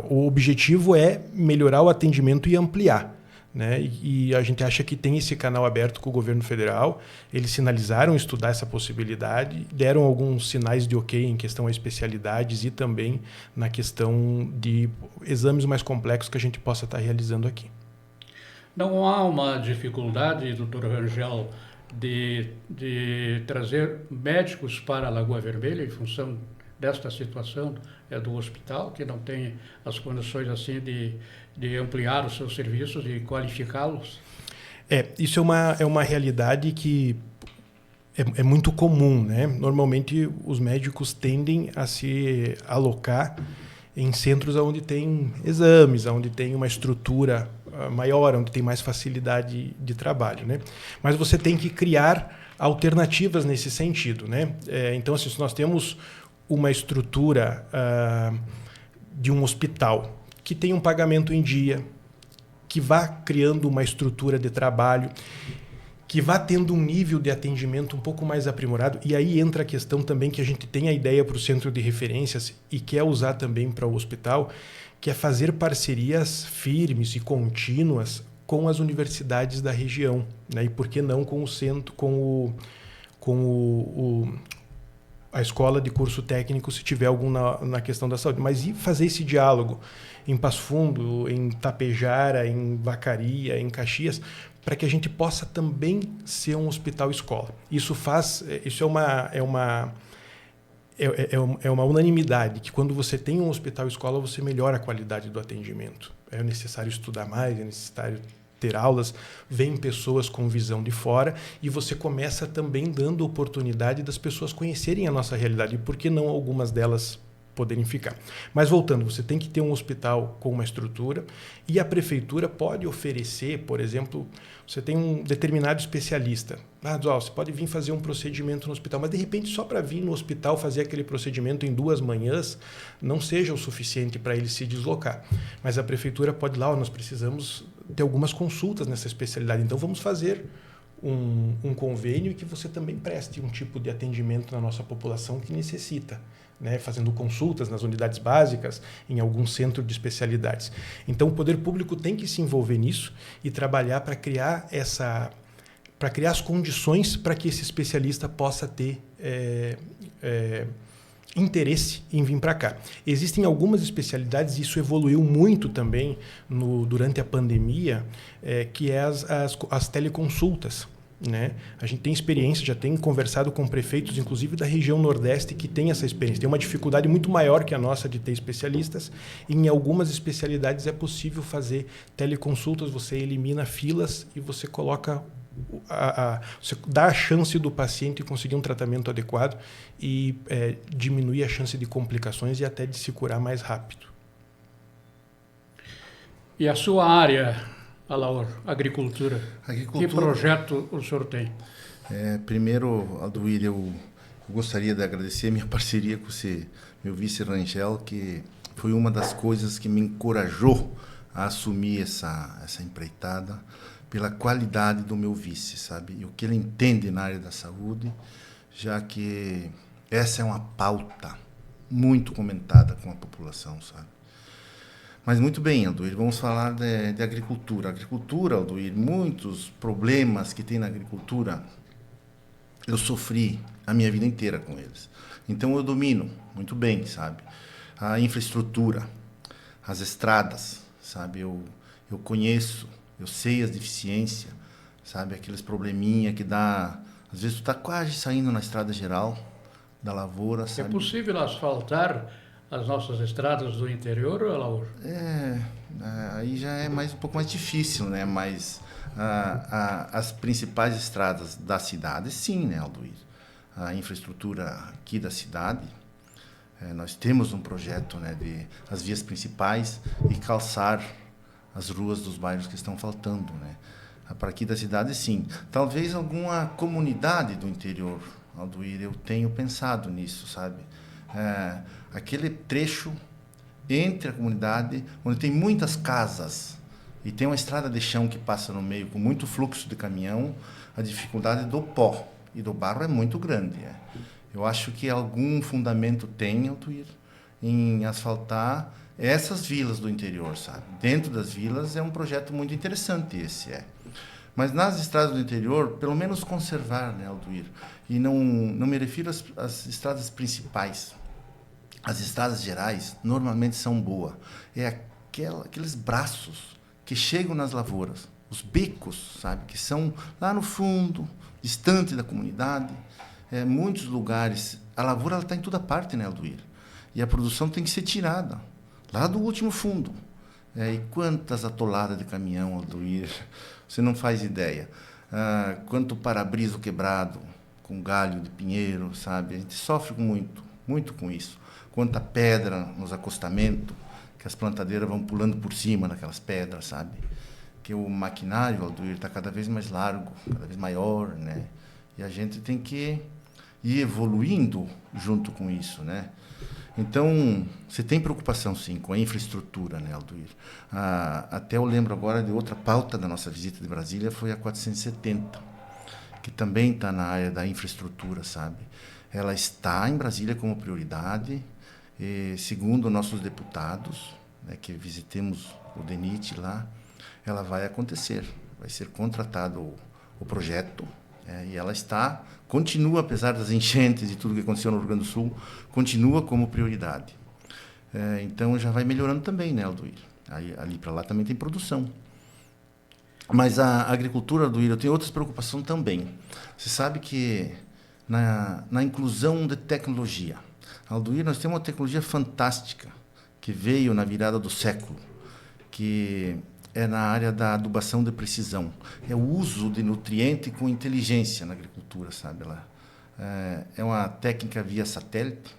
Speaker 3: O objetivo é melhorar o atendimento e ampliar, né? E a gente acha que tem esse canal aberto com o governo federal. Eles sinalizaram estudar essa possibilidade, deram alguns sinais de ok em questão a especialidades e também na questão de exames mais complexos que a gente possa estar realizando aqui.
Speaker 1: Não há uma dificuldade, doutor Rangel, de trazer médicos para a Lagoa Vermelha em função desta situação do hospital, que não tem as condições assim de ampliar os seus serviços e qualificá-los?
Speaker 3: Isso é uma realidade que é muito comum, né? Normalmente os médicos tendem a se alocar em centros onde tem exames, onde tem uma estrutura maior, onde tem mais facilidade de trabalho, né? Mas você tem que criar alternativas nesse sentido, né? Então, assim, se nós temos uma estrutura de um hospital que tem um pagamento em dia, que vá criando uma estrutura de trabalho, que vá tendo um nível de atendimento um pouco mais aprimorado, e aí entra a questão também que a gente tem a ideia para o centro de referências e quer usar também para o hospital, que é fazer parcerias firmes e contínuas com as universidades da região, né? E por que não com o centro, a escola de curso técnico, se tiver algum na questão da saúde. Mas e fazer esse diálogo em Passo Fundo, em Tapejara, em Vacaria, em Caxias, para que a gente possa também ser um hospital-escola. Isso é uma unanimidade, que quando você tem um hospital-escola, você melhora a qualidade do atendimento. É necessário estudar mais, é necessário ter aulas, vêm pessoas com visão de fora e você começa também dando oportunidade das pessoas conhecerem a nossa realidade. E por que não algumas delas poderem ficar. Mas voltando, você tem que ter um hospital com uma estrutura e a prefeitura pode oferecer, por exemplo, você tem um determinado especialista. Você pode vir fazer um procedimento no hospital, mas de repente só para vir no hospital fazer aquele procedimento em 2 manhãs não seja o suficiente para ele se deslocar. Mas a prefeitura pode ir lá, nós precisamos ter algumas consultas nessa especialidade, então vamos fazer um convênio e que você também preste um tipo de atendimento na nossa população que necessita, né, fazendo consultas nas unidades básicas, em algum centro de especialidades. Então, o poder público tem que se envolver nisso e trabalhar para criar as condições para que esse especialista possa ter interesse em vir para cá. Existem algumas especialidades, e isso evoluiu muito também durante a pandemia, que é as teleconsultas. Né? A gente tem experiência, já tem conversado com prefeitos, inclusive da região Nordeste, que tem essa experiência. Tem uma dificuldade muito maior que a nossa de ter especialistas. Em algumas especialidades é possível fazer teleconsultas, você elimina filas e você coloca você dá a chance do paciente conseguir um tratamento adequado e diminuir a chance de complicações e até de se curar mais rápido.
Speaker 1: E a sua área, Alaor, agricultura. Que projeto o senhor tem?
Speaker 2: Primeiro, Alduir, eu gostaria de agradecer a minha parceria com meu vice Rangel, que foi uma das coisas que me encorajou a assumir essa empreitada, pela qualidade do meu vice, sabe? E o que ele entende na área da saúde, já que essa é uma pauta muito comentada com a população, sabe? Mas muito bem, Alduir, vamos falar de agricultura. Agricultura, Alduir, muitos problemas que tem na agricultura, eu sofri a minha vida inteira com eles. Então eu domino muito bem, sabe? A infraestrutura, as estradas, sabe? Eu conheço, eu sei as deficiências, sabe? Aqueles probleminha que dá... Às vezes tu está quase saindo na estrada geral da lavoura, sabe?
Speaker 1: É possível asfaltar as nossas estradas do interior, Alaor?
Speaker 2: Aí já é um pouco mais difícil, né? Mas as principais estradas da cidade, sim, né, Alduir? A infraestrutura aqui da cidade, nós temos um projeto, né, de as vias principais e calçar as ruas dos bairros que estão faltando, né? Para aqui da cidade, sim. Talvez alguma comunidade do interior, Alduir, eu tenho pensado nisso, sabe? Aquele trecho entre a comunidade, onde tem muitas casas e tem uma estrada de chão que passa no meio com muito fluxo de caminhão, a dificuldade do pó e do barro é muito grande. Eu acho que algum fundamento tem, Alduir, em asfaltar essas vilas do interior, sabe? Dentro das vilas é um projeto muito interessante esse, Mas nas estradas do interior, pelo menos conservar, né, Alduir? E não me refiro às estradas principais. As estradas gerais normalmente são boas. Aqueles braços que chegam nas lavouras, os becos, sabe? Que são lá no fundo, distante da comunidade. Muitos lugares, a lavoura está em toda parte, né, Alduir? E a produção tem que ser tirada, lá do último fundo. E quantas atoladas de caminhão, Alduir, você não faz ideia. Quanto para-brisa quebrado, com galho de pinheiro, sabe? A gente sofre muito com isso. Quanta pedra nos acostamentos, que as plantadeiras vão pulando por cima daquelas pedras, sabe? Que o maquinário, Alduir, está cada vez mais largo, cada vez maior, né? E a gente tem que ir evoluindo junto com isso, né? Então, você tem preocupação, sim, com a infraestrutura, né, Alduir? Até eu lembro agora de outra pauta da nossa visita de Brasília, foi a 470, que também está na área da infraestrutura, sabe? Ela está em Brasília como prioridade, e, segundo nossos deputados, né, que visitemos o DENIT lá, ela vai acontecer, vai ser contratado o projeto, e ela continua, apesar das enchentes e tudo que aconteceu no Rio Grande do Sul, continua como prioridade. Então já vai melhorando também, né, Alduir? Ali para lá também tem produção. Mas a agricultura, Alduir, eu tenho outras preocupações também. Você sabe que na inclusão de tecnologia, Alduir, nós temos uma tecnologia fantástica que veio na virada do século, que é na área da adubação de precisão. É o uso de nutriente com inteligência na agricultura, sabe? É uma técnica via satélite,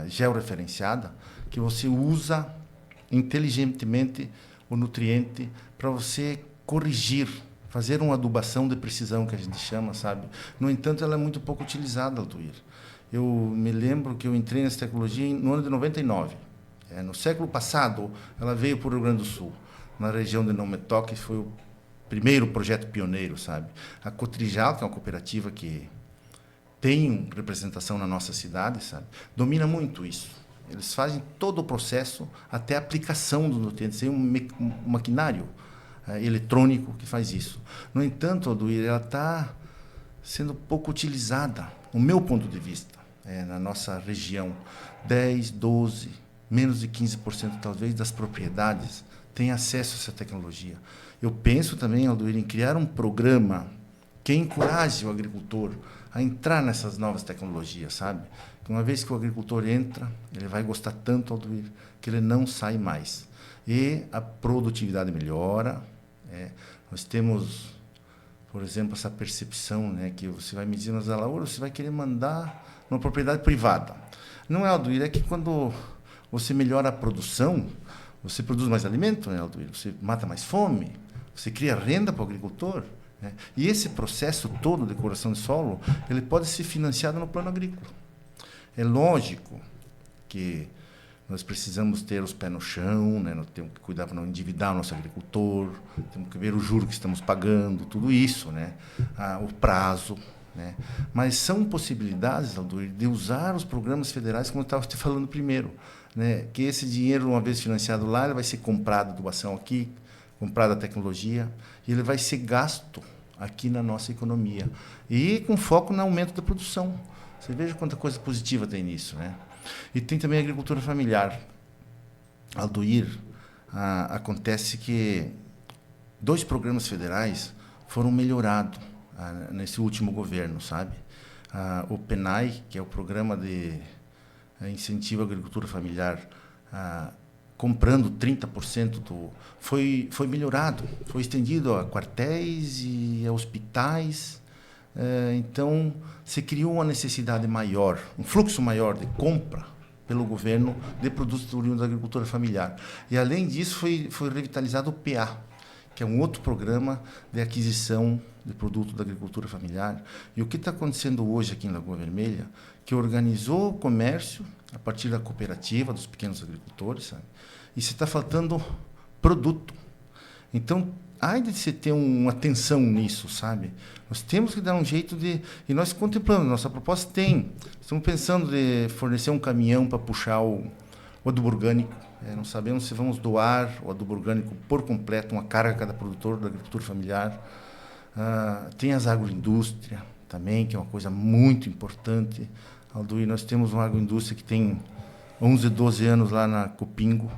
Speaker 2: georreferenciada, que você usa inteligentemente o nutriente para você corrigir, fazer uma adubação de precisão, que a gente chama, sabe? No entanto, ela é muito pouco utilizada, Altuir. Eu me lembro que eu entrei nessa tecnologia no ano de 99. No século passado, ela veio para o Rio Grande do Sul, na região de Nometok, que foi o primeiro projeto pioneiro, sabe? A Cotrijal, que é uma cooperativa que tem representação na nossa cidade, sabe? Domina muito isso. Eles fazem todo o processo até a aplicação dos nutrientes. Tem um maquinário eletrônico que faz isso. No entanto, Alduir, ela está sendo pouco utilizada, no meu ponto de vista, na nossa região. 10, 12, menos de 15% talvez das propriedades têm acesso a essa tecnologia. Eu penso também, Alduir, em criar um programa que encoraje o agricultor a entrar nessas novas tecnologias, sabe? Uma vez que o agricultor entra, ele vai gostar tanto, Alduir, que ele não sai mais. E a produtividade melhora. Nós temos, por exemplo, essa percepção, né, que você vai medir nas lavouras, você vai querer mandar numa propriedade privada. Não é, Alduir, é que quando você melhora a produção, você produz mais alimento, né, Alduir? Você mata mais fome, você cria renda para o agricultor. Né? E esse processo todo de correção de solo, ele pode ser financiado no plano agrícola. É lógico que nós precisamos ter os pés no chão, né? Nós temos que cuidar para não endividar o nosso agricultor, temos que ver o juro que estamos pagando, tudo isso, né? O prazo. Né? Mas são possibilidades, Alduir, de usar os programas federais, como eu estava te falando primeiro. Né? Que esse dinheiro, uma vez financiado lá, ele vai ser comprado, doação aqui, comprada a tecnologia, e ele vai ser gasto aqui na nossa economia. E com foco no aumento da produção. Você veja quanta coisa positiva tem nisso, né? E tem também a agricultura familiar. Alduir, acontece que 2 programas federais foram melhorados nesse último governo, sabe? O PENAI, que é o Programa de Incentivo à Agricultura Familiar, comprando 30% foi melhorado, foi estendido a quartéis e a hospitais. Então, se criou uma necessidade maior, um fluxo maior de compra pelo governo de produtos oriundos da agricultura familiar. E, além disso, foi revitalizado o PA, que é um outro programa de aquisição de produtos da agricultura familiar. E o que está acontecendo hoje aqui em Lagoa Vermelha, que organizou o comércio a partir da cooperativa, dos pequenos agricultores, sabe? E se está faltando produto. Então, há de se ter uma atenção nisso, sabe? Nós temos que dar um jeito de... E nós contemplamos, nossa proposta tem. Estamos pensando de fornecer um caminhão para puxar o adubo orgânico. Não sabemos se vamos doar o adubo orgânico por completo, uma carga a cada produtor da agricultura familiar. Tem as agroindústria também, que é uma coisa muito importante. Alduir, nós temos uma agroindústria que tem 11, 12 anos lá na Copingo,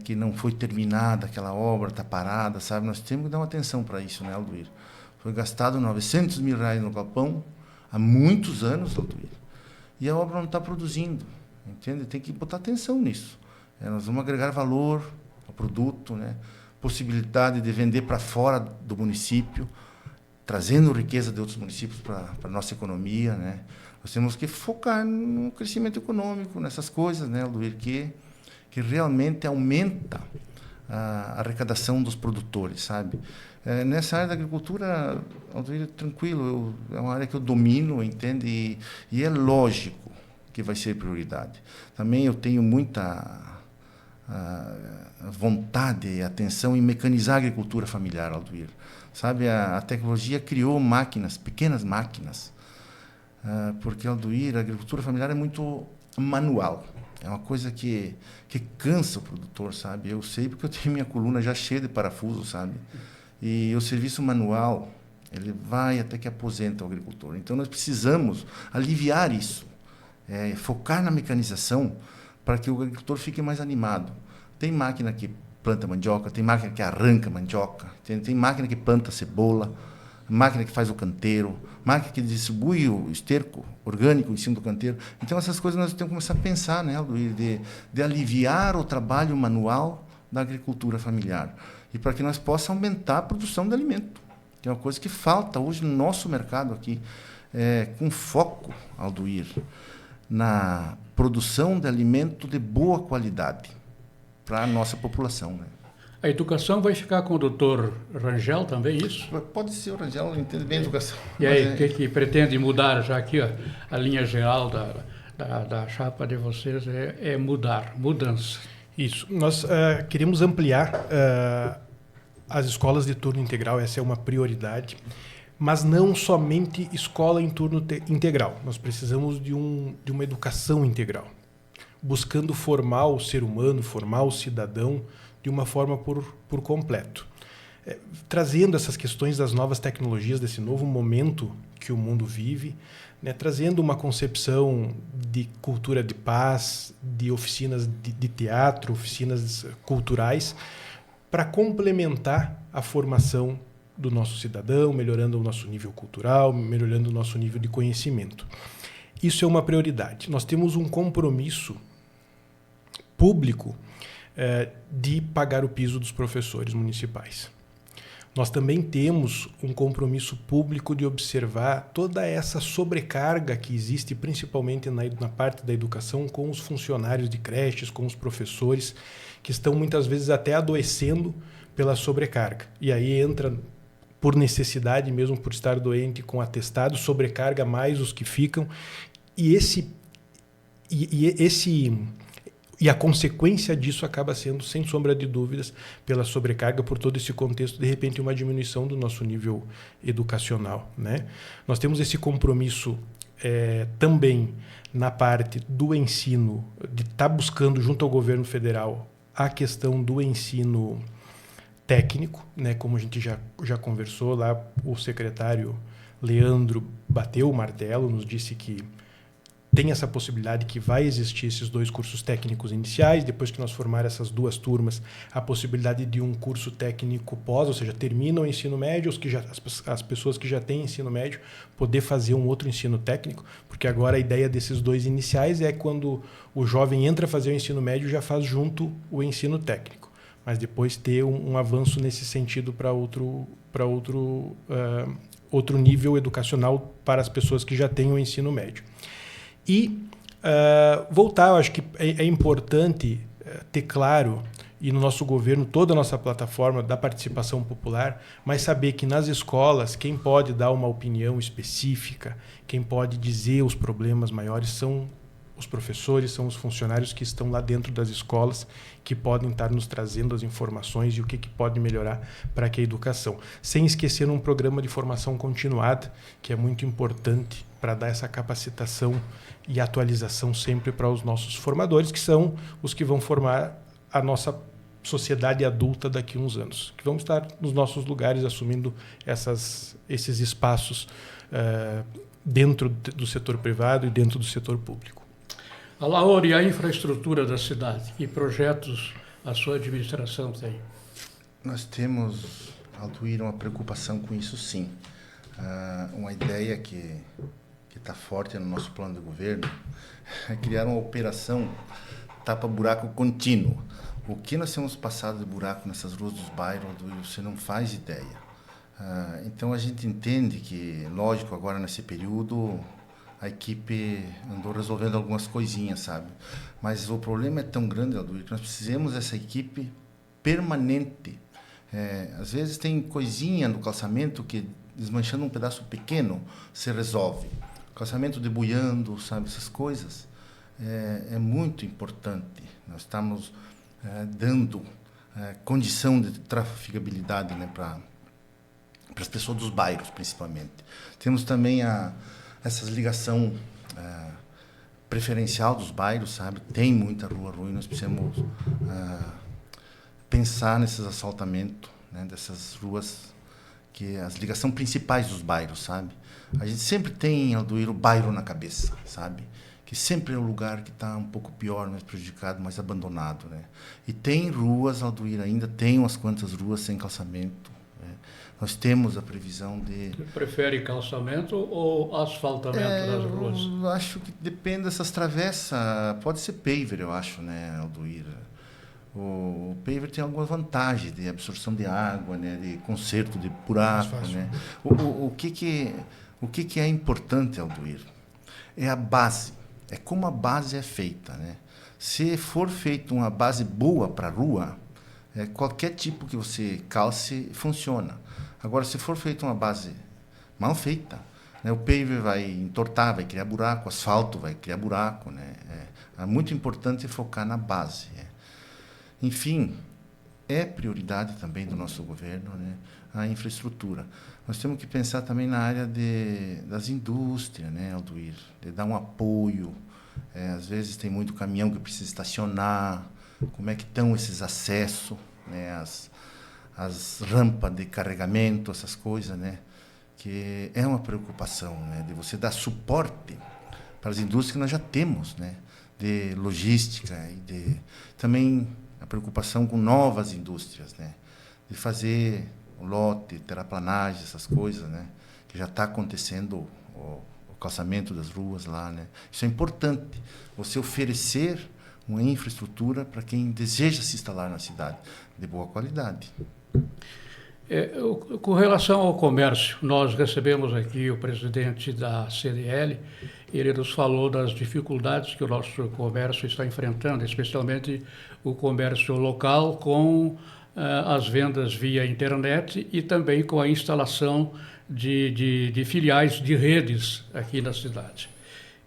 Speaker 2: que não foi terminada aquela obra, está parada, sabe? Nós temos que dar uma atenção para isso, né, Alduir? Foi gastado R$900 mil no galpão há muitos anos, Alduir, e a obra não está produzindo, entende? Tem que botar atenção nisso. Nós vamos agregar valor ao produto, né? Possibilidade de vender para fora do município, trazendo riqueza de outros municípios para a nossa economia, né? Nós temos que focar no crescimento econômico, nessas coisas, né, Alduir, que realmente aumenta a arrecadação dos produtores, sabe? Nessa área da agricultura, Alduir, tranquilo, é uma área que eu domino, entende? E é lógico que vai ser prioridade. Também eu tenho muita vontade e atenção em mecanizar a agricultura familiar, Alduir. Sabe, a tecnologia criou máquinas, pequenas máquinas, porque, Alduir, a agricultura familiar é muito manual. É uma coisa que cansa o produtor, sabe? Eu sei porque eu tenho minha coluna já cheia de parafusos, sabe? E o serviço manual, ele vai até que aposenta o agricultor. Então, nós precisamos aliviar isso, focar na mecanização para que o agricultor fique mais animado. Tem máquina que planta mandioca, tem máquina que arranca mandioca, tem máquina que planta cebola, máquina que faz o canteiro, máquina que distribui o esterco orgânico em cima do canteiro. Então, essas coisas nós temos que começar a pensar, né, Alduir, de aliviar o trabalho manual da agricultura familiar. E para que nós possamos aumentar a produção de alimento, que é uma coisa que falta hoje no nosso mercado aqui, com foco, Alduir, na produção de alimento de boa qualidade para a nossa população, né?
Speaker 1: A educação vai ficar com o doutor Rangel também, isso?
Speaker 2: Pode ser, o Rangel entende bem a educação.
Speaker 1: E aí, o que pretende mudar já aqui, ó, a linha geral da chapa de vocês é mudança.
Speaker 3: Isso. Nós queremos ampliar as escolas de turno integral, essa é uma prioridade, mas não somente escola em turno integral. Nós precisamos de uma educação integral, buscando formar o ser humano, formar o cidadão de uma forma por completo. Trazendo essas questões das novas tecnologias, desse novo momento que o mundo vive, né, trazendo uma concepção de cultura de paz, de oficinas de teatro, oficinas culturais, para complementar a formação do nosso cidadão, melhorando o nosso nível cultural, melhorando o nosso nível de conhecimento. Isso é uma prioridade. Nós temos um compromisso público de pagar o piso dos professores municipais. Nós também temos um compromisso público de observar toda essa sobrecarga que existe, principalmente na parte da educação, com os funcionários de creches, com os professores, que estão muitas vezes até adoecendo pela sobrecarga. E aí entra, por necessidade mesmo, por estar doente com atestado, sobrecarga mais os que ficam. E a consequência disso acaba sendo, sem sombra de dúvidas, pela sobrecarga, por todo esse contexto, de repente, uma diminuição do nosso nível educacional, né? Nós temos esse compromisso também na parte do ensino, de estar buscando, junto ao governo federal, a questão do ensino técnico, né? Como a gente já conversou lá, o secretário Leandro bateu o martelo, nos disse que tem essa possibilidade que vai existir esses 2 cursos técnicos iniciais, depois que nós formar essas 2 turmas, a possibilidade de um curso técnico pós, ou seja, terminam o ensino médio, as pessoas que já têm ensino médio, poder fazer um outro ensino técnico, porque agora a ideia desses 2 iniciais é quando o jovem entra a fazer o ensino médio, já faz junto o ensino técnico, mas depois ter um avanço nesse sentido para outro nível educacional para as pessoas que já têm o ensino médio. E voltar, eu acho que é importante ter claro, e no nosso governo, toda a nossa plataforma da participação popular, mas saber que nas escolas, quem pode dar uma opinião específica, quem pode dizer os problemas maiores são os professores, são os funcionários que estão lá dentro das escolas, que podem estar nos trazendo as informações e o que pode melhorar para que a educação. Sem esquecer um programa de formação continuada, que é muito importante para dar essa capacitação e atualização sempre para os nossos formadores, que são os que vão formar a nossa sociedade adulta daqui a uns anos, que vão estar nos nossos lugares assumindo esses espaços dentro do setor privado e dentro do setor público.
Speaker 1: Alaor, e a infraestrutura da cidade? Que projetos a sua administração tem?
Speaker 2: Nós temos, Alduir, uma preocupação com isso, sim. Uma ideia que está forte no nosso plano de governo é criar uma operação tapa-buraco contínuo. O que nós temos passado de buraco nessas ruas dos bairros, você não faz ideia. Então a gente entende que, lógico, agora nesse período a equipe andou resolvendo algumas coisinhas, sabe? Mas o problema é tão grande, Alduir, que nós precisamos dessa equipe permanente. Às vezes tem coisinha no calçamento que, desmanchando um pedaço pequeno, se resolve. Calçamento debulhando, sabe? Essas coisas. É muito importante. Nós estamos dando condição de trafegabilidade, né, para as pessoas dos bairros, principalmente. Temos também essa ligação preferencial dos bairros, sabe? Tem muita rua ruim, nós precisamos pensar nesses assaltamentos, né, dessas ruas, que as ligações principais dos bairros, sabe? A gente sempre tem, Alduir, o bairro na cabeça, sabe? Que sempre é o lugar que está um pouco pior, mais prejudicado, mais abandonado, né? E tem ruas, Alduir, ainda tem umas quantas ruas sem calçamento. Nós temos a previsão de...
Speaker 1: Você prefere calçamento ou asfaltamento das ruas?
Speaker 2: Eu acho que depende dessas travessas. Pode ser paver, eu acho, né, Alduir? O paver tem algumas vantagens de absorção de água, né, de conserto de buraco, né? O que é importante, Alduir? É a base. é como a base é feita, né? Se for feita uma base boa para a rua, qualquer tipo que você calce funciona. Agora, se for feita uma base mal feita, né, o paver vai entortar, vai criar buraco, o asfalto vai criar buraco, né? É muito importante focar na base. Enfim, é prioridade também do nosso governo, né, a infraestrutura. Nós temos que pensar também na área das indústrias, né, Alduir, de dar um apoio. Às vezes tem muito caminhão que precisa estacionar, como é que estão esses acessos, né, as rampas de carregamento, essas coisas, né, que é uma preocupação, né, de você dar suporte para as indústrias que nós já temos, né, de logística e também a preocupação com novas indústrias, né, de fazer o lote, terraplanagem, essas coisas, né, que já está acontecendo o calçamento das ruas lá, né. Isso é importante, você oferecer uma infraestrutura para quem deseja se instalar na cidade, de boa qualidade.
Speaker 1: Com relação ao comércio, nós recebemos aqui o presidente da CDL, ele nos falou das dificuldades que o nosso comércio está enfrentando, especialmente o comércio local com as vendas via internet e também com a instalação de filiais de redes aqui na cidade.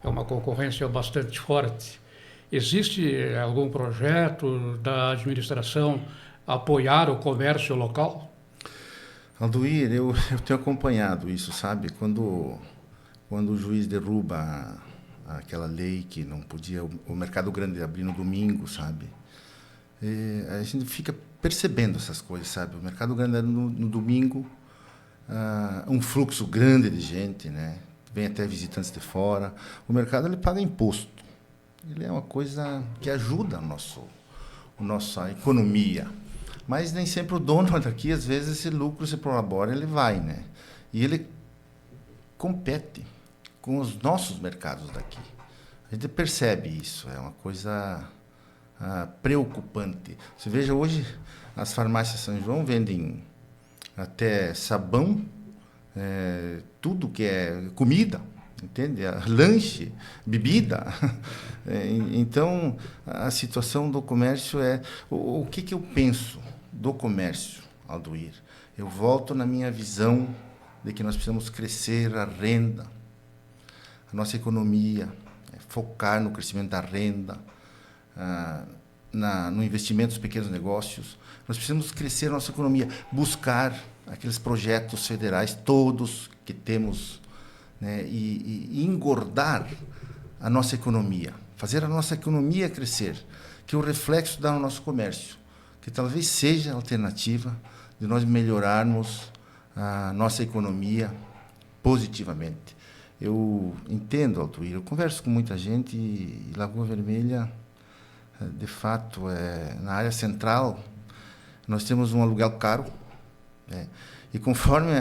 Speaker 1: É uma concorrência bastante forte. Existe algum projeto da administração apoiar o comércio local?
Speaker 2: Alduir, eu tenho acompanhado isso, sabe? Quando o juiz derruba aquela lei que não podia o mercado grande abrir no domingo, sabe? A gente fica percebendo essas coisas, sabe? O mercado grande no domingo, um fluxo grande de gente, né? Vem até visitantes de fora. O mercado ele paga imposto. Ele é uma coisa que ajuda a nossa economia. Mas nem sempre o dono daqui, às vezes, esse lucro se prolabora, ele vai, né? E ele compete com os nossos mercados daqui. A gente percebe isso, é uma coisa preocupante. Você veja, hoje, as farmácias São João vendem até sabão, tudo que é comida, entende? Lanche, bebida. Então, a situação do comércio o que eu penso do comércio, Alduir? Eu volto na minha visão de que nós precisamos crescer a renda, a nossa economia, focar no crescimento da renda, no investimento dos pequenos negócios. Nós precisamos crescer a nossa economia, buscar aqueles projetos federais todos que temos, né, e engordar a nossa economia, fazer a nossa economia crescer, que é o reflexo dá no nosso comércio, que talvez seja a alternativa de nós melhorarmos a nossa economia positivamente. Eu entendo, Altuir, eu converso com muita gente e Lagoa Vermelha, de fato, na área central, nós temos um aluguel caro, né, e conforme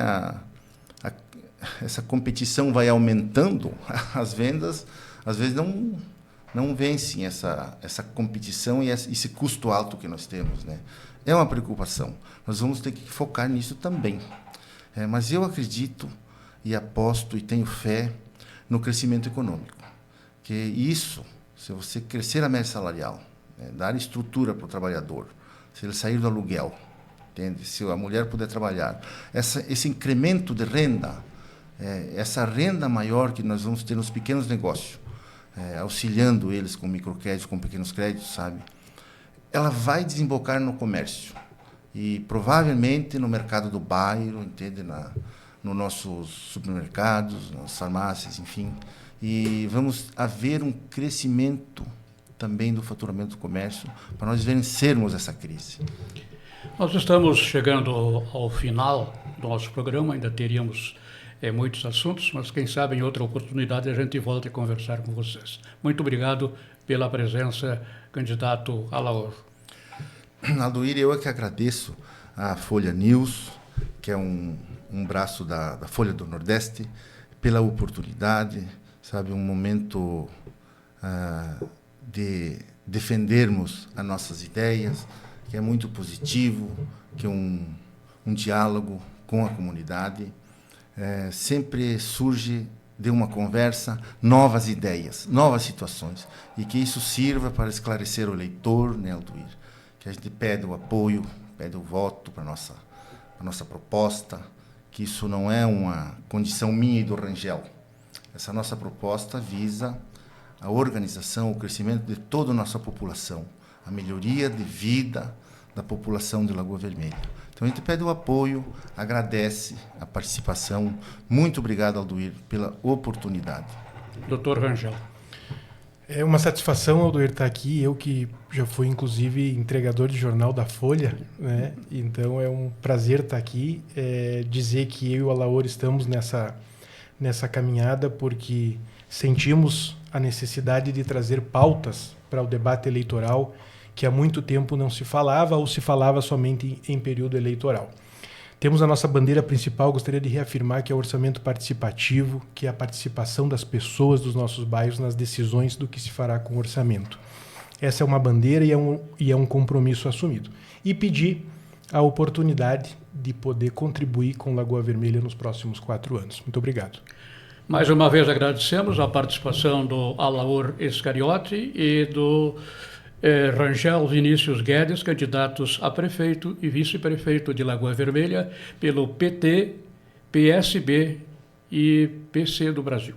Speaker 2: essa competição vai aumentando, as vendas, às vezes, não vencem essa competição e esse custo alto que nós temos, né? É uma preocupação. Nós vamos ter que focar nisso também. Mas eu acredito e aposto e tenho fé no crescimento econômico. Que isso, se você crescer a média salarial, dar estrutura para o trabalhador, se ele sair do aluguel, entende? Se a mulher puder trabalhar, esse incremento de renda, essa renda maior que nós vamos ter nos pequenos negócios, auxiliando eles com microcréditos, com pequenos créditos, sabe? Ela vai desembocar no comércio e provavelmente no mercado do bairro, entende? Nos nossos supermercados, nas farmácias, enfim. E vamos haver um crescimento também do faturamento do comércio para nós vencermos essa crise.
Speaker 1: Nós estamos chegando ao final do nosso programa, ainda teríamos muitos assuntos, mas quem sabe em outra oportunidade a gente volta a conversar com vocês. Muito obrigado pela presença, candidato Alaor.
Speaker 2: Alduir, eu é que agradeço a Folha News, que é um braço da Folha do Nordeste, pela oportunidade, sabe, um momento de defendermos as nossas ideias, que é muito positivo, que é um diálogo com a comunidade. Sempre surge de uma conversa, novas ideias, novas situações, e que isso sirva para esclarecer o eleitor, né, Alduir? Que a gente pede o apoio, pede o voto para a nossa proposta, que isso não é uma condição minha e do Rangel. Essa nossa proposta visa a organização, o crescimento de toda a nossa população, a melhoria de vida da população de Lagoa Vermelha. Então a gente pede o apoio, agradece a participação. Muito obrigado, Alduir, pela oportunidade.
Speaker 1: Doutor Rangel.
Speaker 3: É uma satisfação, Alduir, estar aqui. Eu que já fui, inclusive, entregador de jornal da Folha, né? Então é um prazer estar aqui. Dizer que eu e o Alaor estamos nessa caminhada porque sentimos a necessidade de trazer pautas para o debate eleitoral que há muito tempo não se falava ou se falava somente em período eleitoral. Temos a nossa bandeira principal, gostaria de reafirmar, que é o orçamento participativo, que é a participação das pessoas dos nossos bairros nas decisões do que se fará com o orçamento. Essa é uma bandeira e é um compromisso assumido. E pedir a oportunidade de poder contribuir com Lagoa Vermelha nos próximos 4 anos. Muito obrigado.
Speaker 1: Mais uma vez agradecemos a participação do Alaor Iscariote e do Rangel Vinícius Guedes, candidatos a prefeito e vice-prefeito de Lagoa Vermelha pelo PT, PSB e PC do Brasil.